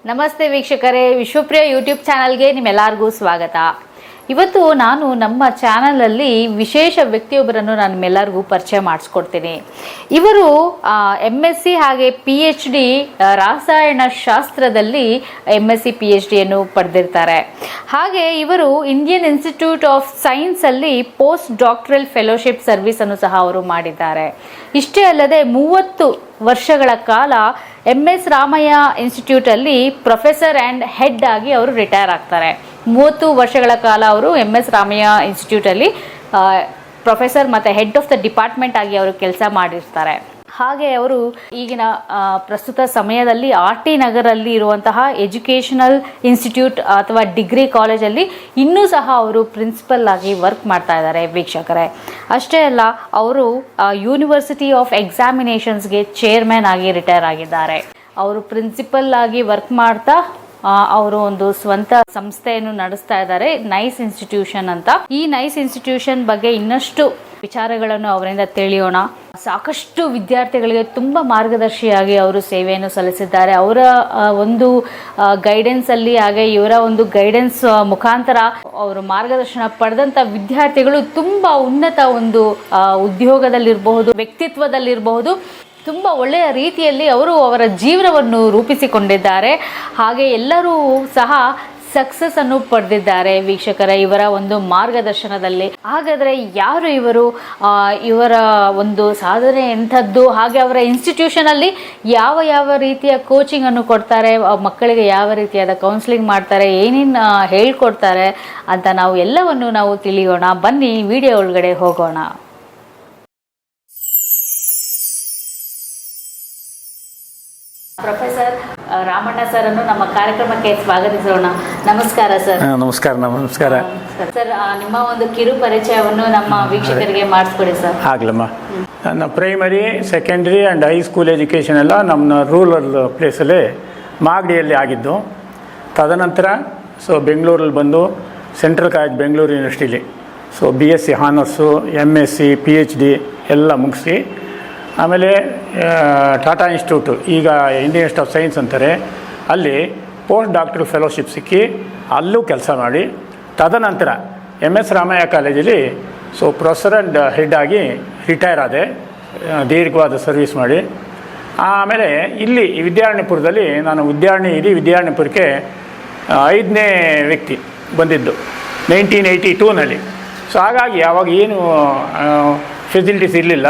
ನಮಸ್ತೆ ವೀಕ್ಷಕರೇ, ವಿಶ್ವಪ್ರಿಯ ಯೂಟ್ಯೂಬ್ ಚಾನಲ್ಗೆ ನಿಮ್ಮೆಲ್ಲರಿಗೂ ಸ್ವಾಗತ. ಇವತ್ತು ನಾನು ನಮ್ಮ ಚಾನಲಲ್ಲಿ ವಿಶೇಷ ವ್ಯಕ್ತಿಯೊಬ್ಬರನ್ನು ನಾನು ನಿಮ್ಮೆಲ್ಲರಿಗೂ ಪರಿಚಯ ಮಾಡಿಸ್ಕೊಡ್ತೀನಿ. ಇವರು MSc ಹಾಗೆ PhD ರಾಸಾಯನಶಾಸ್ತ್ರದಲ್ಲಿ MSc PhDಯನ್ನು ಪಡೆದಿರ್ತಾರೆ. ಹಾಗೆ ಇವರು ಇಂಡಿಯನ್ ಇನ್ಸ್ಟಿಟ್ಯೂಟ್ ಆಫ್ ಸೈನ್ಸಲ್ಲಿ ಪೋಸ್ಟ್ ಡಾಕ್ಟರಲ್ ಫೆಲೋಶಿಪ್ ಸರ್ವಿಸನ್ನು ಸಹ ಅವರು ಮಾಡಿದ್ದಾರೆ. ಇಷ್ಟೇ ಅಲ್ಲದೆ 30 ವರ್ಷಗಳ ಕಾಲ MS ರಾಮಯ್ಯ ಇನ್ಸ್ಟಿಟ್ಯೂಟಲ್ಲಿ ಪ್ರೊಫೆಸರ್ ಆ್ಯಂಡ್ ಹೆಡ್ ಆಗಿ ಅವರು ರಿಟೈರ್ ಆಗ್ತಾರೆ. 30 ವರ್ಷಗಳ ಕಾಲ ಅವರು MS ರಾಮಯ್ಯ ಇನ್ಸ್ಟಿಟ್ಯೂಟಲ್ಲಿ ಪ್ರೊಫೆಸರ್ ಮತ್ತು ಹೆಡ್ ಆಫ್ ದ ಡಿಪಾರ್ಟ್ಮೆಂಟ್ ಆಗಿ ಅವರು ಕೆಲಸ ಮಾಡಿರ್ತಾರೆ. ಹಾಗೆ ಅವರು ಈಗಿನ ಪ್ರಸ್ತುತ ಸಮಯದಲ್ಲಿ RT ನಗರಲ್ಲಿ ಇರುವಂತಹ ಎಜುಕೇಷನಲ್ ಇನ್ಸ್ಟಿಟ್ಯೂಟ್ ಅಥವಾ ಡಿಗ್ರಿ ಕಾಲೇಜಲ್ಲಿ ಇನ್ನೂ ಸಹ ಅವರು ಪ್ರಿನ್ಸಿಪಲ್ ಆಗಿ ವರ್ಕ್ ಮಾಡ್ತಾ ಇದ್ದಾರೆ ವೀಕ್ಷಕರೇ. ಅಷ್ಟೇ ಅಲ್ಲ, ಅವರು ಯೂನಿವರ್ಸಿಟಿ ಆಫ್ ಎಕ್ಸಾಮಿನೇಷನ್ಸ್ಗೆ ಚೇರ್ಮನ್ ಆಗಿ ರಿಟೈರ್ ಆಗಿದ್ದಾರೆ. ಅವರು ಪ್ರಿನ್ಸಿಪಲ್ ಆಗಿ ವರ್ಕ್ ಮಾಡ್ತಾ ಅವರು ಒಂದು ಸ್ವಂತ ಸಂಸ್ಥೆಯನ್ನು ನಡೆಸ್ತಾ ಇದ್ದಾರೆ, ನೈಸ್ ಇನ್ಸ್ಟಿಟ್ಯೂಷನ್ ಅಂತ. ಈ ನೈಸ್ ಇನ್ಸ್ಟಿಟ್ಯೂಷನ್ ಬಗ್ಗೆ ಇನ್ನಷ್ಟು ವಿಚಾರಗಳನ್ನು ಅವರಿಂದ ತಿಳಿಯೋಣ. ಸಾಕಷ್ಟು ವಿದ್ಯಾರ್ಥಿಗಳಿಗೆ ತುಂಬ ಮಾರ್ಗದರ್ಶಿಯಾಗಿ ಅವರು ಸೇವೆಯನ್ನು ಸಲ್ಲಿಸಿದ್ದಾರೆ. ಅವರ ಒಂದು ಗೈಡೆನ್ಸ್ ಅಲ್ಲಿ ಹಾಗೆ ಇವರ ಒಂದು ಗೈಡೆನ್ಸ್ ಮುಖಾಂತರ ಅವರು ಮಾರ್ಗದರ್ಶನ ಪಡೆದಂಥ ವಿದ್ಯಾರ್ಥಿಗಳು ತುಂಬ ಉನ್ನತ ಒಂದು ಉದ್ಯೋಗದಲ್ಲಿರಬಹುದು, ವ್ಯಕ್ತಿತ್ವದಲ್ಲಿರಬಹುದು, ತುಂಬ ಒಳ್ಳೆಯ ರೀತಿಯಲ್ಲಿ ಅವರು ಅವರ ಜೀವನವನ್ನು ರೂಪಿಸಿಕೊಂಡಿದ್ದಾರೆ. ಹಾಗೆ ಎಲ್ಲರೂ ಸಹ ಸಕ್ಸಸ್ ಅನ್ನು ಪಡೆದಿದ್ದಾರೆ ವೀಕ್ಷಕರ ಇವರ ಒಂದು ಮಾರ್ಗದರ್ಶನದಲ್ಲಿ. ಹಾಗಾದರೆ ಯಾರು ಇವರು, ಇವರ ಒಂದು ಸಾಧನೆ ಎಂಥದ್ದು, ಹಾಗೆ ಅವರ ಇನ್ಸ್ಟಿಟ್ಯೂಷನಲ್ಲಿ ಯಾವ ರೀತಿಯ ಕೋಚಿಂಗ್ ಅನ್ನು ಕೊಡ್ತಾರೆ, ಮಕ್ಕಳಿಗೆ ಯಾವ ರೀತಿಯಾದ ಕೌನ್ಸಿಲಿಂಗ್ ಮಾಡ್ತಾರೆ, ಏನೇನು ಹೇಳ್ಕೊಡ್ತಾರೆ ಅಂತ ನಾವು ಎಲ್ಲವನ್ನು ನಾವು ತಿಳಿಯೋಣ. ಬನ್ನಿ ವಿಡಿಯೋ ಒಳಗಡೆ ಹೋಗೋಣ. ಪ್ರೊಫೆಸರ್ ರಾಮಣ್ಣ ಸರ್ ಅನ್ನು ನಮ್ಮ ಕಾರ್ಯಕ್ರಮಕ್ಕೆ ಸ್ವಾಗತಿಸೋಣ. ನಮಸ್ಕಾರ ಸರ್. ನಮಸ್ಕಾರ ಸರ್, ನಿಮ್ಮ ಒಂದು ಕಿರು ಪರಿಚಯವನ್ನು ನಮ್ಮ ವೀಕ್ಷಕರಿಗೆ ಮಾಡಿಸ್ಕೊಡಿ ಸರ್. ಆಗ್ಲಮ್ಮ. ನನ್ನ primary, secondary and high school education ಎಲ್ಲ ನಮ್ಮ ರೂರಲ್ ಪ್ಲೇಸಲ್ಲಿ ಮಾಗಡಿಯಲ್ಲಿ ಆಗಿದ್ದು. ತದನಂತರ ಬೆಂಗಳೂರಲ್ಲಿ ಬಂದು ಸೆಂಟ್ರಲ್ ಕಾಲೇಜ್ ಬೆಂಗಳೂರು ಯೂನಿವರ್ಸಿಟಿಲಿ BSc ಹಾನರ್ಸು, MSc PhD ಎಲ್ಲ ಮುಗಿಸಿ ಆಮೇಲೆ ಟಾಟಾ ಇನ್ಸ್ಟಿಟ್ಯೂಟು, ಈಗ ಇಂಡಿಯನ್ ಇನ್ಸ್ಟಿಟ್ಯೂಟ್ ಆಫ್ ಸೈನ್ಸ್ ಅಂತಾರೆ, ಅಲ್ಲಿ ಪೋಸ್ಟ್ ಡಾಕ್ಟರ್ ಫೆಲೋಶಿಪ್ ಸಿಕ್ಕಿ ಅಲ್ಲೂ ಕೆಲಸ ಮಾಡಿ ತದನಂತರ MS ರಾಮಯ್ಯ ಕಾಲೇಜಲ್ಲಿ ಪ್ರೊಫೆಸರ್ ಆ್ಯಂಡ್ ಹೆಡ್ ಆಗಿ ರಿಟೈರ್ ಆದೆ, ದೀರ್ಘವಾದ ಸರ್ವಿಸ್ ಮಾಡಿ. ಆಮೇಲೆ ಇಲ್ಲಿ ವಿದ್ಯಾರಣ್ಯಪುರದಲ್ಲಿ ನಾನು ಇಡೀ ವಿದ್ಯಾರಣ್ಯಪುರಕ್ಕೆ 5ನೇ ವ್ಯಕ್ತಿ ಬಂದಿದ್ದು 1982ನಲ್ಲಿ. ಹಾಗಾಗಿ ಆವಾಗ ಏನು ಫೆಸಿಲಿಟೀಸ್ ಇರಲಿಲ್ಲ.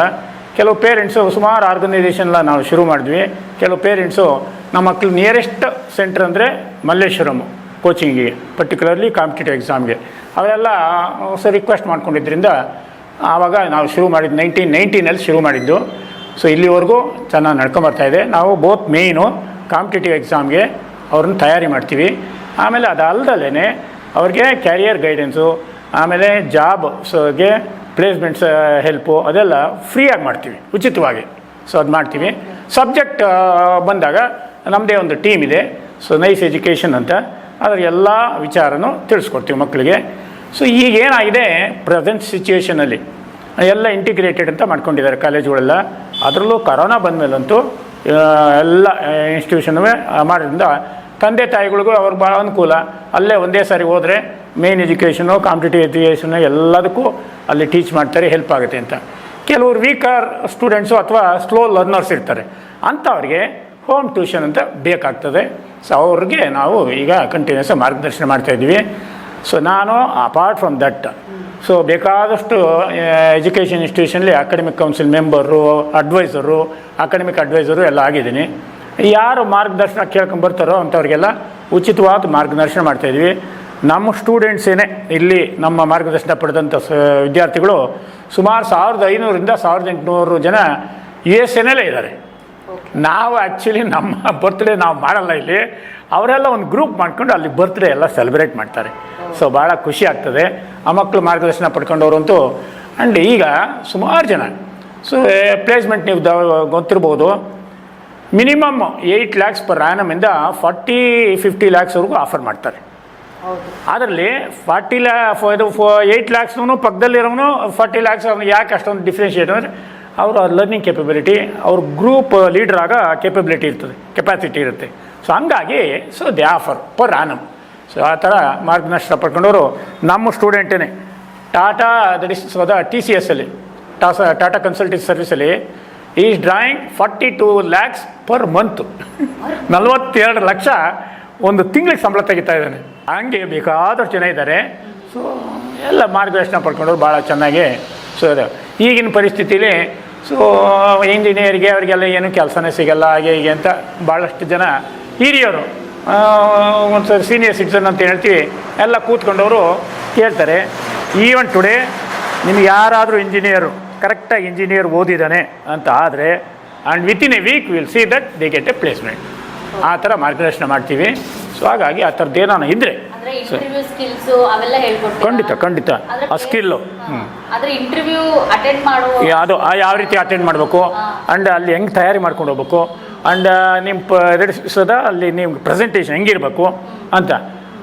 ಕೆಲವು ಪೇರೆಂಟ್ಸು ಸುಮಾರು ಆರ್ಗನೈಸೇಷನ್ಲ ನಾವು ಶುರು ಮಾಡಿದ್ವಿ. ಕೆಲವು ಪೇರೆಂಟ್ಸು ನಮ್ಮ ಮಕ್ಕಳು ನಿಯರೆಸ್ಟ್ ಸೆಂಟ್ರ್ ಅಂದರೆ ಮಲ್ಲೇಶ್ವರಮ್ ಕೋಚಿಂಗಿಗೆ, ಪರ್ಟಿಕ್ಯುಲರ್ಲಿ ಕಾಂಪಿಟೇಟಿವ್ ಎಕ್ಸಾಮ್ಗೆ, ಅವೆಲ್ಲ ರಿಕ್ವೆಸ್ಟ್ ಮಾಡ್ಕೊಂಡಿದ್ದರಿಂದ ಆವಾಗ ನಾವು ಶುರು ಮಾಡಿದ್ದು 1990ನಲ್ಲಿ ಶುರು ಮಾಡಿದ್ದು. ಇಲ್ಲಿವರೆಗೂ ಚೆನ್ನಾಗಿ ನಡ್ಕೊಂಬರ್ತಾಯಿದೆ. ನಾವು ಬೋತ್ ಮೇಯ್ನು ಕಾಂಪಿಟೇಟಿವ್ ಎಕ್ಸಾಮ್ಗೆ ಅವ್ರನ್ನ ತಯಾರಿ ಮಾಡ್ತೀವಿ. ಆಮೇಲೆ ಅದಲ್ಲದಲ್ಲೇ ಅವ್ರಿಗೆ ಕ್ಯಾರಿಯರ್ ಗೈಡೆನ್ಸು, ಆಮೇಲೆ ಜಾಬ್ಸ್ಗೆ ಪ್ಲೇಸ್ಮೆಂಟ್ಸ್ ಹೆಲ್ಪು ಅದೆಲ್ಲ ಫ್ರೀಯಾಗಿ ಮಾಡ್ತೀವಿ, ಉಚಿತವಾಗಿ. ಅದು ಮಾಡ್ತೀವಿ. ಸಬ್ಜೆಕ್ಟ್ ಬಂದಾಗ ನಮ್ಮದೇ ಒಂದು ಟೀಮ್ ಇದೆ, ನೈಸ್ ಎಜುಕೇಷನ್ ಅಂತ, ಅದರ ಎಲ್ಲ ವಿಚಾರನೂ ತಿಳಿಸ್ಕೊಡ್ತೀವಿ ಮಕ್ಕಳಿಗೆ. ಈಗೇನಾಗಿದೆ ಪ್ರೆಸೆಂಟ್ ಸಿಚುವೇಷನಲ್ಲಿ ಎಲ್ಲ ಇಂಟಿಗ್ರೇಟೆಡ್ ಅಂತ ಮಾಡ್ಕೊಂಡಿದ್ದಾರೆ ಕಾಲೇಜುಗಳೆಲ್ಲ. ಅದರಲ್ಲೂ ಕರೋನಾ ಬಂದಮೇಲಂತೂ ಎಲ್ಲ ಇನ್ಸ್ಟಿಟ್ಯೂಷನ್ ಮಾಡೋದ್ರಿಂದ ತಂದೆ ತಾಯಿಗಳಿಗೂ ಅವ್ರಿಗೆ ಭಾಳ ಅನುಕೂಲ. ಅಲ್ಲೇ ಒಂದೇ ಸಾರಿ ಹೋದರೆ ಮೇನ್ ಎಜುಕೇಷನು, ಕಾಂಪಿಟೇಟಿವ್ ಎಜುಕೇಷನು ಎಲ್ಲದಕ್ಕೂ ಅಲ್ಲಿ ಟೀಚ್ ಮಾಡ್ತಾರೆ, ಹೆಲ್ಪ್ ಆಗುತ್ತೆ ಅಂತ. ಕೆಲವರು ವೀಕರ್ ಸ್ಟೂಡೆಂಟ್ಸು ಅಥವಾ ಸ್ಲೋ ಲರ್ನರ್ಸ್ ಇರ್ತಾರೆ, ಅಂಥವ್ರಿಗೆ ಹೋಮ್ ಟ್ಯೂಷನ್ ಅಂತ ಬೇಕಾಗ್ತದೆ. ಅವ್ರಿಗೆ ನಾವು ಈಗ ಕಂಟಿನ್ಯೂಸ್ ಮಾರ್ಗದರ್ಶನ ಮಾಡ್ತಾಯಿದ್ವಿ. ನಾನು ಅಪಾರ್ಟ್ ಫ್ರಮ್ ದಟ್ ಬೇಕಾದಷ್ಟು ಎಜುಕೇಷನ್ ಇನ್ಸ್ಟಿಟ್ಯೂಷನ್ಲಿ academic council member, academic adviser ಎಲ್ಲ ಆಗಿದ್ದೀನಿ. ಯಾರು ಮಾರ್ಗದರ್ಶನ ಕೇಳ್ಕೊಂಬರ್ತಾರೋ ಅಂಥವ್ರಿಗೆಲ್ಲ ಉಚಿತವಾದ ಮಾರ್ಗದರ್ಶನ ಮಾಡ್ತಾಯಿದ್ವಿ. ನಮ್ಮ ಸ್ಟೂಡೆಂಟ್ಸೇನೆ ಇಲ್ಲಿ ನಮ್ಮ ಮಾರ್ಗದರ್ಶನ ಪಡೆದಂಥ ವಿದ್ಯಾರ್ಥಿಗಳು ಸುಮಾರು 1500ರಿಂದ 1800 ಜನ USA ಇದ್ದಾರೆ. ನಾವು ಆ್ಯಕ್ಚುಲಿ ನಮ್ಮ ಬರ್ತ್ಡೇ ನಾವು ಮಾಡಲ್ಲ ಇಲ್ಲಿ, ಅವರೆಲ್ಲ ಒಂದು ಗ್ರೂಪ್ ಮಾಡ್ಕೊಂಡು ಅಲ್ಲಿ ಬರ್ತ್ಡೇ ಎಲ್ಲ ಸೆಲೆಬ್ರೇಟ್ ಮಾಡ್ತಾರೆ. ಭಾಳ ಖುಷಿ ಆಗ್ತದೆ ಆ ಮಕ್ಕಳು ಮಾರ್ಗದರ್ಶನ ಪಡ್ಕೊಂಡವ್ರಂತೂ. ಆ್ಯಂಡ್ ಈಗ ಸುಮಾರು ಜನ ಪ್ಲೇಸ್ಮೆಂಟ್ ನೀವು ಗೊತ್ತಿರ್ಬೋದು, ಮಿನಿಮಮ್ 8 lakhs ಪರ್ ಆ್ಯನಮಿಂದ 40-50 lakhsವರೆಗೂ ಆಫರ್ ಮಾಡ್ತಾರೆ. ಅದರಲ್ಲಿ 8 lakhsನೂ ಪಕ್ಕದಲ್ಲಿರೋನು 40 lakhs ಯಾಕೆ ಅಷ್ಟೊಂದು ಡಿಫ್ರೆನ್ಷಿಯೇಟ್ ಅಂದರೆ ಅವ್ರ ಲರ್ನಿಂಗ್ ಕೇಪಬಿಲಿಟಿ, ಅವ್ರ ಗ್ರೂಪ್ ಲೀಡರ್ ಆಗ ಕೆಪಾಸಿಟಿ ಇರುತ್ತೆ. ಸೊ ಹಂಗಾಗಿ so they offer per annum. So ಆ ಥರ ಮಾರ್ಗದರ್ಶನ ಪಡ್ಕೊಂಡವರು ನಮ್ಮ ಸ್ಟೂಡೆಂಟೇ Tata that is so T C ಎಸ್ಸಲ್ಲಿ ಟಾಟಾ ಕನ್ಸಲ್ಟೆನ್ಸಿ ಸರ್ವಿಸಲ್ಲಿ is drawing 42 lakhs per month. 42 lakh ಒಂದು ತಿಂಗಳಿಗೆ ಸಂಬಳ ತೆಗಿತಾ ಇದ್ದಾನೆ. ಹಂಗೆ ಬೇಕಾದಷ್ಟು ಜನ ಇದ್ದಾರೆ. ಸೊ ಎಲ್ಲ ಮಾರ್ಗದರ್ಶನ ಪಡ್ಕೊಂಡವ್ರು ಭಾಳ ಚೆನ್ನಾಗಿ. ಸೊ ಅದು ಈಗಿನ ಪರಿಸ್ಥಿತಿಲಿ ಸೊ ಇಂಜಿನಿಯರ್ಗೆ ಅವರಿಗೆಲ್ಲ ಏನು ಕೆಲಸನೇ ಸಿಗಲ್ಲ ಹಾಗೆ ಹೀಗೆ ಅಂತ ಭಾಳಷ್ಟು ಜನ ಹಿರಿಯರು ಒಂದು ಸೀನಿಯರ್ ಸಿಟಿಸನ್ ಅಂತ ಹೇಳ್ತೀವಿ ಎಲ್ಲ ಕೂತ್ಕೊಂಡವರು ಕೇಳ್ತಾರೆ. ಈವನ್ ಟುಡೇ ನಿಮ್ಗೆ ಯಾರಾದರೂ ಇಂಜಿನಿಯರು ಕರೆಕ್ಟಾಗಿ ಇಂಜಿನಿಯರ್ ಓದಿದ್ದಾನೆ ಅಂತ ಆದರೆ and within a week will see that they get a placement. ಆ ಥರ ಮಾರ್ಗದರ್ಶನ ಮಾಡ್ತೀವಿ. ಸೊ ಹಾಗಾಗಿ ಆ ಥರದ್ದು ಏನಾನ ಇದ್ದರೆ ಖಂಡಿತ ಆ ಸ್ಕಿಲ್ಲು ಅದು ಯಾವ ರೀತಿ ಅಟೆಂಡ್ ಮಾಡಬೇಕು ಆ್ಯಂಡ್ ಅಲ್ಲಿ ಹೆಂಗೆ ತಯಾರಿ ಮಾಡ್ಕೊಂಡು ಹೋಗ್ಬೇಕು ಆ್ಯಂಡ್ ನಿಮ್ಮ ಅಲ್ಲಿ ನೀವು ಪ್ರೆಸೆಂಟೇಷನ್ ಹೆಂಗಿರಬೇಕು ಅಂತ.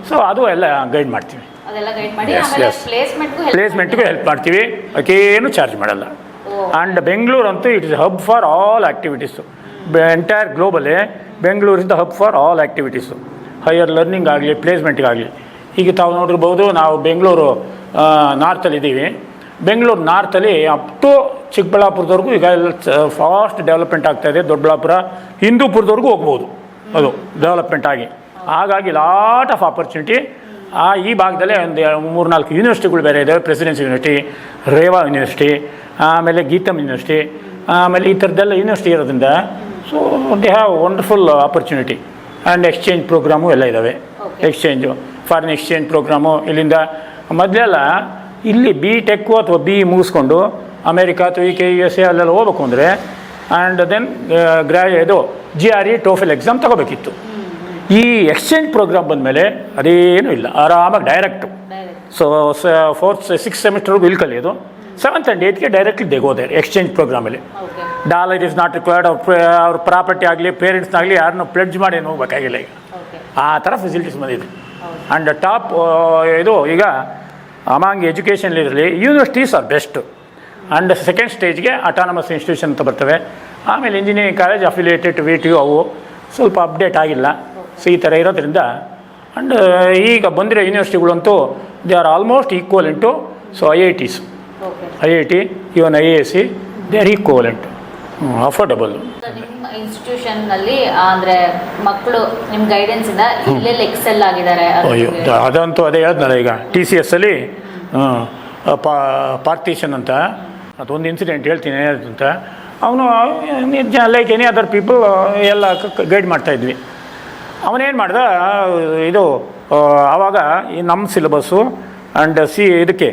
ಸೊ ಅದು ಎಲ್ಲ ಗೈಡ್ ಮಾಡ್ತೀವಿ. ಪ್ಲೇಸ್ಮೆಂಟ್ಗೂ ಹೆಲ್ಪ್ ಮಾಡ್ತೀವಿ. ಅದಕ್ಕೇನು ಚಾರ್ಜ್ ಮಾಡಲ್ಲ. ಆ್ಯಂಡ್ ಬೆಂಗಳೂರು ಅಂತೂ it is hub for all activities. Entire ಗ್ಲೋಬಲ್ಲಿ Bengaluru is the hub for all activities. Higher learning ಆಗಲಿ ಪ್ಲೇಸ್ಮೆಂಟ್ಗಾಗಲಿ. ಈಗ ತಾವು ನೋಡಿರ್ಬೋದು ನಾವು ಬೆಂಗಳೂರು ನಾರ್ತಲ್ಲಿದ್ದೀವಿ. ಬೆಂಗಳೂರು ನಾರ್ತಲ್ಲಿ ಅಪ್ ಟು ಚಿಕ್ಕಬಳ್ಳಾಪುರದವರೆಗೂ ಈಗ ಎಲ್ಲ ಫಾಸ್ಟ್ ಡೆವಲಪ್ಮೆಂಟ್ ಆಗ್ತಾಯಿದೆ. ದೊಡ್ಡಬಳ್ಳಾಪುರ ಹಿಂದೂಪುರದವರೆಗೂ ಹೋಗ್ಬೋದು ಅದು ಡೆವಲಪ್ಮೆಂಟ್ ಆಗಿ. ಹಾಗಾಗಿ ಲಾಟ್ ಆಫ್ ಆಪರ್ಚುನಿಟಿ. ಈ ಭಾಗದಲ್ಲೇ ಒಂದು 3-4 ಯೂನಿವರ್ಸಿಟಿಗಳು ಬೇರೆ ಇದ್ದಾವೆ. ಪ್ರೆಸಿಡೆನ್ಸಿ ಯೂನಿವರ್ಸಿಟಿ, ರೇವಾ ಯೂನಿವರ್ಸಿಟಿ, ಆಮೇಲೆ ಗೀತಮ್ ಯೂನಿವರ್ಸಿಟಿ, ಆಮೇಲೆ ಈ ಥರದ್ದೆಲ್ಲ ಯೂನಿವರ್ಸಿಟಿ ಇರೋದ್ರಿಂದ so they have wonderful opportunity. And exchange programme ಎಲ್ಲ ಇದ್ದಾವೆ. ಎಕ್ಸ್ಚೇಂಜು ಫಾರಿನ್ ಎಕ್ಸ್ಚೇಂಜ್ ಪ್ರೋಗ್ರಾಮು ಇಲ್ಲಿಂದ ಮೊದಲೆಲ್ಲ ಇಲ್ಲಿ BTech ಅಥವಾ BE ಮುಗಿಸ್ಕೊಂಡು ಅಮೇರಿಕಾ ಅಥವಾ UK USA ಅಲ್ಲೆಲ್ಲ ಹೋಗ್ಬೇಕು ಅಂದರೆ ಆ್ಯಂಡ್ ದೆನ್ ಇದು GRE TOEFL ಎಕ್ಸಾಮ್ ತೊಗೋಬೇಕಿತ್ತು. ಈ ಎಕ್ಸ್ಚೇಂಜ್ ಪ್ರೋಗ್ರಾಮ್ ಬಂದಮೇಲೆ ಅದೇನೂ ಇಲ್ಲ, ಆರಾಮಾಗಿ ಡೈರೆಕ್ಟು. ಸೊ 4th 6th ಸೆಮಿಸ್ಟರ್ಗೂ ಇಲ್ಲಿ ಕಲಿಯೋದು. 7th and 8th ಡೈರೆಕ್ಟ್ಲಿ ದೇಗೋದೆ ಎಕ್ಸ್ಚೇಂಜ್ ಪ್ರೋಗ್ರಾಮಲ್ಲಿ. Dollar is not required. ಅವ್ರ ಪ್ರಾಪರ್ಟಿ ಆಗಲಿ ಪೇರೆಂಟ್ಸ್ನಾಗಲಿ ಯಾರನ್ನೂ ಪ್ಲೆಡ್ಜ್ ಮಾಡಿ ಏನು ಹೋಗ್ಬೇಕಾಗಿಲ್ಲ. ಈಗ ಆ ಥರ ಫೆಸಿಲಿಟೀಸ್ ಬಂದಿದೆ. ಆ್ಯಂಡ್ ಟಾಪ್ ಇದು ಈಗ ಅಮಾಂಗ್ ಎಜುಕೇಷನ್ ಇರಲಿ universities are best. And second ಸ್ಟೇಜ್ಗೆ ಅಟಾನಮಸ್ ಇನ್ಸ್ಟಿಟ್ಯೂಷನ್ ಅಂತ ಬರ್ತವೆ. ಆಮೇಲೆ ಇಂಜಿನಿಯರಿಂಗ್ ಕಾಲೇಜ್ ಅಫಿಲಿಯೇಟೆಡ್ VTU ಅವು ಸ್ವಲ್ಪ ಅಪ್ಡೇಟ್ ಆಗಿಲ್ಲ. ಸೊ ಈ ಥರ ಇರೋದ್ರಿಂದ ಆ್ಯಂಡ್ ಈಗ ಬಂದಿರೋ ಯೂನಿವರ್ಸಿಟಿಗಳಂತೂ they are almost equivalent. So IITs, IIT, even IISc, they are equivalent, affordable. ನಿಮ್ಮ ಇನ್ಸ್ಟಿಟ್ಯೂಷನ್ನಲ್ಲಿ ಅಂದರೆ ಮಕ್ಕಳು ನಿಮ್ಮ ಗೈಡೆನ್ಸಿಂದ ಎಲ್ಲೆಲ್ಲಿ ಎಕ್ಸೆಲ್ ಆಗಿದ್ದಾರೆ? ಅಯ್ಯೋ ಅದಂತೂ ಅದೇ ಹೇಳಿದ್ನಲ್ಲ ಈಗ TCS ಅಲ್ಲಿ ಪಾರ್ಥೀಶನ್ ಅಂತ ಅದೊಂದು ಇನ್ಸಿಡೆಂಟ್ ಹೇಳ್ತೀನಿ ಅಂತ. ಅವನು ಲೈಕ್ ಎನಿ ಅದರ್ ಪೀಪಲ್ ಎಲ್ಲ ಗೈಡ್ ಮಾಡ್ತಾಯಿದ್ವಿ. ಅವನೇನು ಮಾಡ್ದ ಇದು ಆವಾಗ ಈ ನಮ್ಮ ಸಿಲೆಬಸ್ಸು ಆ್ಯಂಡ್ ಇದಕ್ಕೆ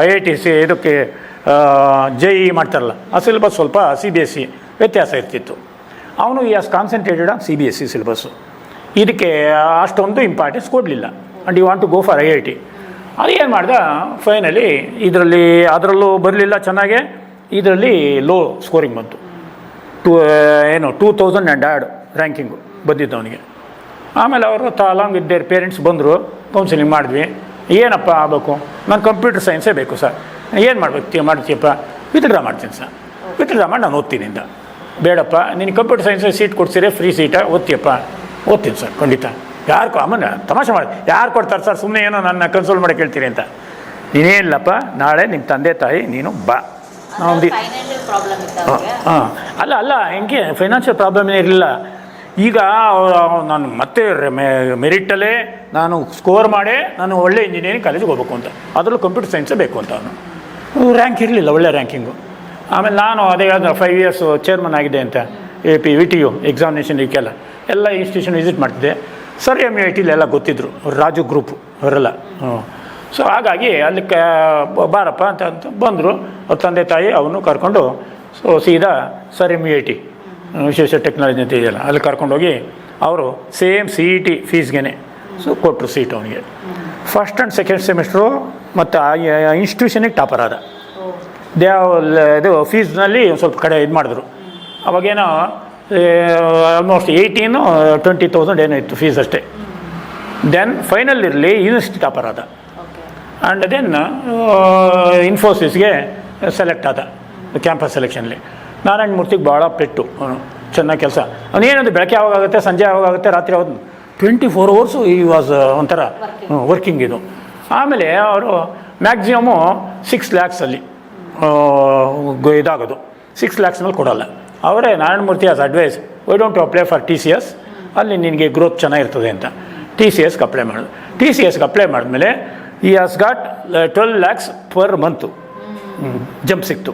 IIT ಇದಕ್ಕೆ JEE ಮಾಡ್ತಾರಲ್ಲ ಆ ಸಿಲೆಬಸ್ ಸ್ವಲ್ಪ CBSE ವ್ಯತ್ಯಾಸ ಇರ್ತಿತ್ತು. ಅವನು is concentrated on CBSE syllabus. ಇದಕ್ಕೆ ಅಷ್ಟೊಂದು ಇಂಪಾರ್ಟೆನ್ಸ್ ಕೊಡಲಿಲ್ಲ. And you want to go for IIT. ಅದು ಏನು ಮಾಡ್ದ ಫೈನಲಿ ಅದರಲ್ಲೂ ಬರಲಿಲ್ಲ ಚೆನ್ನಾಗೆ. ಇದರಲ್ಲಿ ಲೋ ಸ್ಕೋರಿಂಗ್ ಬಂತು. 2000 and add ರ್ಯಾಂಕಿಂಗು ಬಂದಿದ್ದು ಅವನಿಗೆ. ಆಮೇಲೆ ಅವರು ಅಲಾಂಗ್ ವಿತ್ ದೇರ್ ಪೇರೆಂಟ್ಸ್ ಬಂದರು. ಕೌನ್ಸಿಲಿಂಗ್ ಮಾಡಿದ್ವಿ. ಏನಪ್ಪ ಆಗಬೇಕು? ನಾನು ಕಂಪ್ಯೂಟರ್ ಸೈನ್ಸೇ ಬೇಕು ಸರ್. ಏನು ಮಾಡ್ತೀಯಪ್ಪ? ವಿತ್ಡ್ರಾ ಮಾಡ್ತೀನಿ ಸರ್. ವಿತ್ಡ್ರಾ ಮಾಡಿ ನಾನು ಓದ್ತೀನಿ ಇಂದ. ಬೇಡಪ್ಪ ನೀನು ಕಂಪ್ಯೂಟರ್ ಸೈನ್ಸ್ ಸೀಟ್ ಕೊಡ್ತೀರಿ, ಫ್ರೀ ಸೀಟ, ಓದ್ತೀಯಪ್ಪ? ಓದ್ತೀನಿ ಸರ್ ಖಂಡಿತ. ಯಾರು ಅಮ್ಮನ ತಮಾಷೆ ಮಾಡಿ ಯಾರು ಕೊಡ್ತಾರೆ ಸರ್? ಸುಮ್ಮನೆ ಏನೋ ನನ್ನ ಕನ್ಸೋಲ್ ಮಾಡಿ ಕೇಳ್ತೀರಿ ಅಂತ. ನೀನೇನಿಲ್ಲಪ್ಪ, ನಾಳೆ ನಿಮ್ಮ ತಂದೆ ತಾಯಿ ನೀನು ಬಾ. ಹಾಂ ಅಲ್ಲ ಹೆಂಗೆ ಫೈನಾನ್ಷಿಯಲ್ ಪ್ರಾಬ್ಲಮ್ ಇರಲಿಲ್ಲ. ಈಗ ನಾನು ಮತ್ತೆ ಮೆರಿಟಲ್ಲೇ ನಾನು ಸ್ಕೋರ್ ಮಾಡೇ ನಾನು ಒಳ್ಳೆ ಇಂಜಿನಿಯರಿಂಗ್ ಕಾಲೇಜಿಗೆ ಹೋಗ್ಬೇಕು ಅಂತ, ಅದರಲ್ಲೂ ಕಂಪ್ಯೂಟರ್ ಸೈನ್ಸೇ ಬೇಕು ಅಂತ ಅವನು. ರ್ಯಾಂಕ್ ಇರಲಿಲ್ಲ, ಒಳ್ಳೆ ರ್ಯಾಂಕಿಂಗು. ಆಮೇಲೆ ನಾನು ಅದೇ ಹೇಳಿದ್ರೆ 5 years ಚೇರ್ಮನ್ ಆಗಿದೆ ಅಂತ AP VTU ಎಕ್ಸಾಮಿನೇಷನ್ ಇದಕ್ಕೆಲ್ಲ ಎಲ್ಲ ಇನ್ಸ್ಟಿಟ್ಯೂಷನ್ ವಿಸಿಟ್ ಮಾಡ್ತಿದ್ದೆ. ಸರ್ MIT ಎಲ್ಲ ಗೊತ್ತಿದ್ದರು, ರಾಜು ಗ್ರೂಪು ಅವರೆಲ್ಲ. ಸೊ ಹಾಗಾಗಿ ಅಲ್ಲಿ ಬಾರಪ್ಪ ಅಂತ ಬಂದರು. ಅವ್ರ ತಂದೆ ತಾಯಿ ಅವನು ಕರ್ಕೊಂಡು ಸೊ ಸೀದಾ ಸರ್ MIT ವಿಶೇಷ ಟೆಕ್ನಾಲಜಿ ಅಂತ ಇದೆಯಲ್ಲ ಅಲ್ಲಿ ಕರ್ಕೊಂಡೋಗಿ ಅವರು ಸೇಮ್ CET ಫೀಸ್ಗೆ ಸೊ ಕೊಟ್ಟರು ಸೀಟ್ ಅವನಿಗೆ. ಫಸ್ಟ್ ಆ್ಯಂಡ್ ಸೆಕೆಂಡ್ ಸೆಮಿಸ್ಟ್ರು ಮತ್ತು ಆ ಇನ್ಸ್ಟಿಟ್ಯೂಷನಿಗೆ ಟಾಪರ್ ಆದ. ಇದು ಫೀಸ್ನಲ್ಲಿ ಒಂದು ಸ್ವಲ್ಪ ಕಡೆ ಇದು ಮಾಡಿದ್ರು. ಅವಾಗೇನೋ ಆಲ್ಮೋಸ್ಟ್ 18-20,000 ಏನೋ ಇತ್ತು ಫೀಸ್ ಅಷ್ಟೇ. ದೆನ್ ಫೈನಲ್ ಇರಲಿ ಯೂನಿವರ್ಸಿಟಿ ಟಾಪರ್ ಆದ. ಆ್ಯಂಡ್ ದೆನ್ ಇನ್ಫೋಸಿಸ್ಗೆ ಸೆಲೆಕ್ಟ್ ಆದ ಕ್ಯಾಂಪಸ್ ಸೆಲೆಕ್ಷನ್ಲಿ. ನಾರಾಯಣ ಮೂರ್ತಿಗೆ ಭಾಳ ಪೆಟ್ಟು ಅವನು. ಚೆನ್ನಾಗಿ ಕೆಲಸ. ಅವನೇನಂದ್ರೆ ಬೆಳಗ್ಗೆ ಯಾವಾಗುತ್ತೆ, ಸಂಜೆ ಯಾವಾಗುತ್ತೆ, ರಾತ್ರಿ ಯಾವಾಗ 24 hours ಈ ವಾಸ್ ಒಂಥರ ವರ್ಕಿಂಗ್ ಇದು. ಆಮೇಲೆ ಅವರು ಮ್ಯಾಕ್ಸಿಮಮ್ಮು 6 lakhs ಇದಾಗೋದು. 6 lakhs ಮೇಲೆ ಕೊಡೋಲ್ಲ. ಅವರೇ Narayanamurthy as advice, why don't you apply for TCS, ಅಲ್ಲಿ ನಿನಗೆ ಗ್ರೋತ್ ಚೆನ್ನಾಗಿರ್ತದೆ ಅಂತ TCSಗೆ ಅಪ್ಲೈ ಮಾಡೋದು. TCSಗೆ ಅಪ್ಲೈ ಮಾಡಿದ್ಮೇಲೆ ಈ has got 12 lakhs per month jump ಸಿಕ್ತು.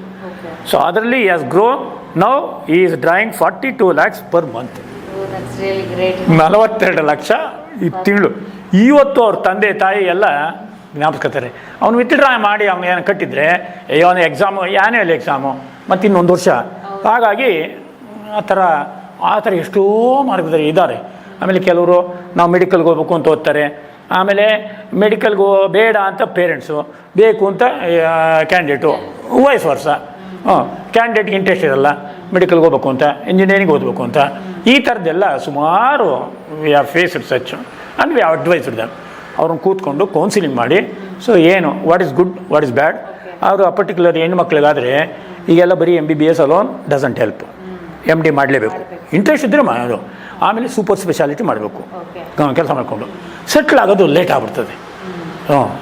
ಸೊ ಅದರಲ್ಲಿ ಈ ಹ್ಯಾಸ್ ಗ್ರೋ, ನೌ ಈ is drawing 42 lakhs per month. 42 lakh ಈ ತಿಂಗಳು. ಇವತ್ತು ಅವ್ರ ತಂದೆ ತಾಯಿ ಎಲ್ಲ ಜ್ಞಾಪಿಸ್ಕೊತಾರೆ. ಅವ್ನು ವಿತ್ಡ್ರಾ ಮಾಡಿ ಅವ್ನು ಏನು ಕಟ್ಟಿದ್ರೆ ಅವನು ಎಕ್ಸಾಮು, ಆ್ಯನ್ಯುವಲ್ ಎಕ್ಸಾಮು ಮತ್ತು ಇನ್ನೊಂದು ವರ್ಷ. ಹಾಗಾಗಿ ಆ ಥರ ಎಷ್ಟೋ ಮಾರ್ಗದಲ್ಲಿ ಇದ್ದಾರೆ. ಆಮೇಲೆ ಕೆಲವರು ನಾವು ಮೆಡಿಕಲ್ಗೆ ಹೋಗ್ಬೇಕು ಅಂತ ಓದ್ತಾರೆ. ಆಮೇಲೆ ಮೆಡಿಕಲ್ಗೆ ಬೇಡ ಅಂತ ಪೇರೆಂಟ್ಸು, ಬೇಕು ಅಂತ ಕ್ಯಾಂಡಿಡೇಟು, ವಯಸ್ಸು ವರ್ಷ ಕ್ಯಾಂಡಿಡೇಟ್ಗೆ ಇಂಟ್ರೆಸ್ಟ್ ಇರಲ್ಲ ಮೆಡಿಕಲ್ಗೆ ಹೋಗ್ಬೇಕು ಅಂತ, ಇಂಜಿನಿಯರಿಂಗ್ ಓದಬೇಕು ಅಂತ. ಈ ಥರದ್ದೆಲ್ಲ ಸುಮಾರು we are faced such and we are advised them. ಅವ್ರನ್ನ ಕೂತ್ಕೊಂಡು ಕೌನ್ಸಿಲಿಂಗ್ ಮಾಡಿ, ಸೊ ಏನು what is good, what is bad. ಅವರು ಆ ಪರ್ಟಿಕ್ಯುಲರ್ ಹೆಣ್ಮಕ್ಳಿಗಾದರೆ ಈಗೆಲ್ಲ ಬರೀ MBBS alone doesn't help. MD ಮಾಡಲೇಬೇಕು, ಇಂಟ್ರೆಸ್ಟ್ ಇದ್ದರೆ ಮಾಡೋದು. ಆಮೇಲೆ ಸೂಪರ್ ಸ್ಪೆಷಾಲಿಟಿ ಮಾಡಬೇಕು, ಕೆಲಸ ಮಾಡಿಕೊಂಡು ಸೆಟ್ಲ್ ಆಗೋದು ಲೇಟ್ ಆಗ್ಬಿಡ್ತದೆ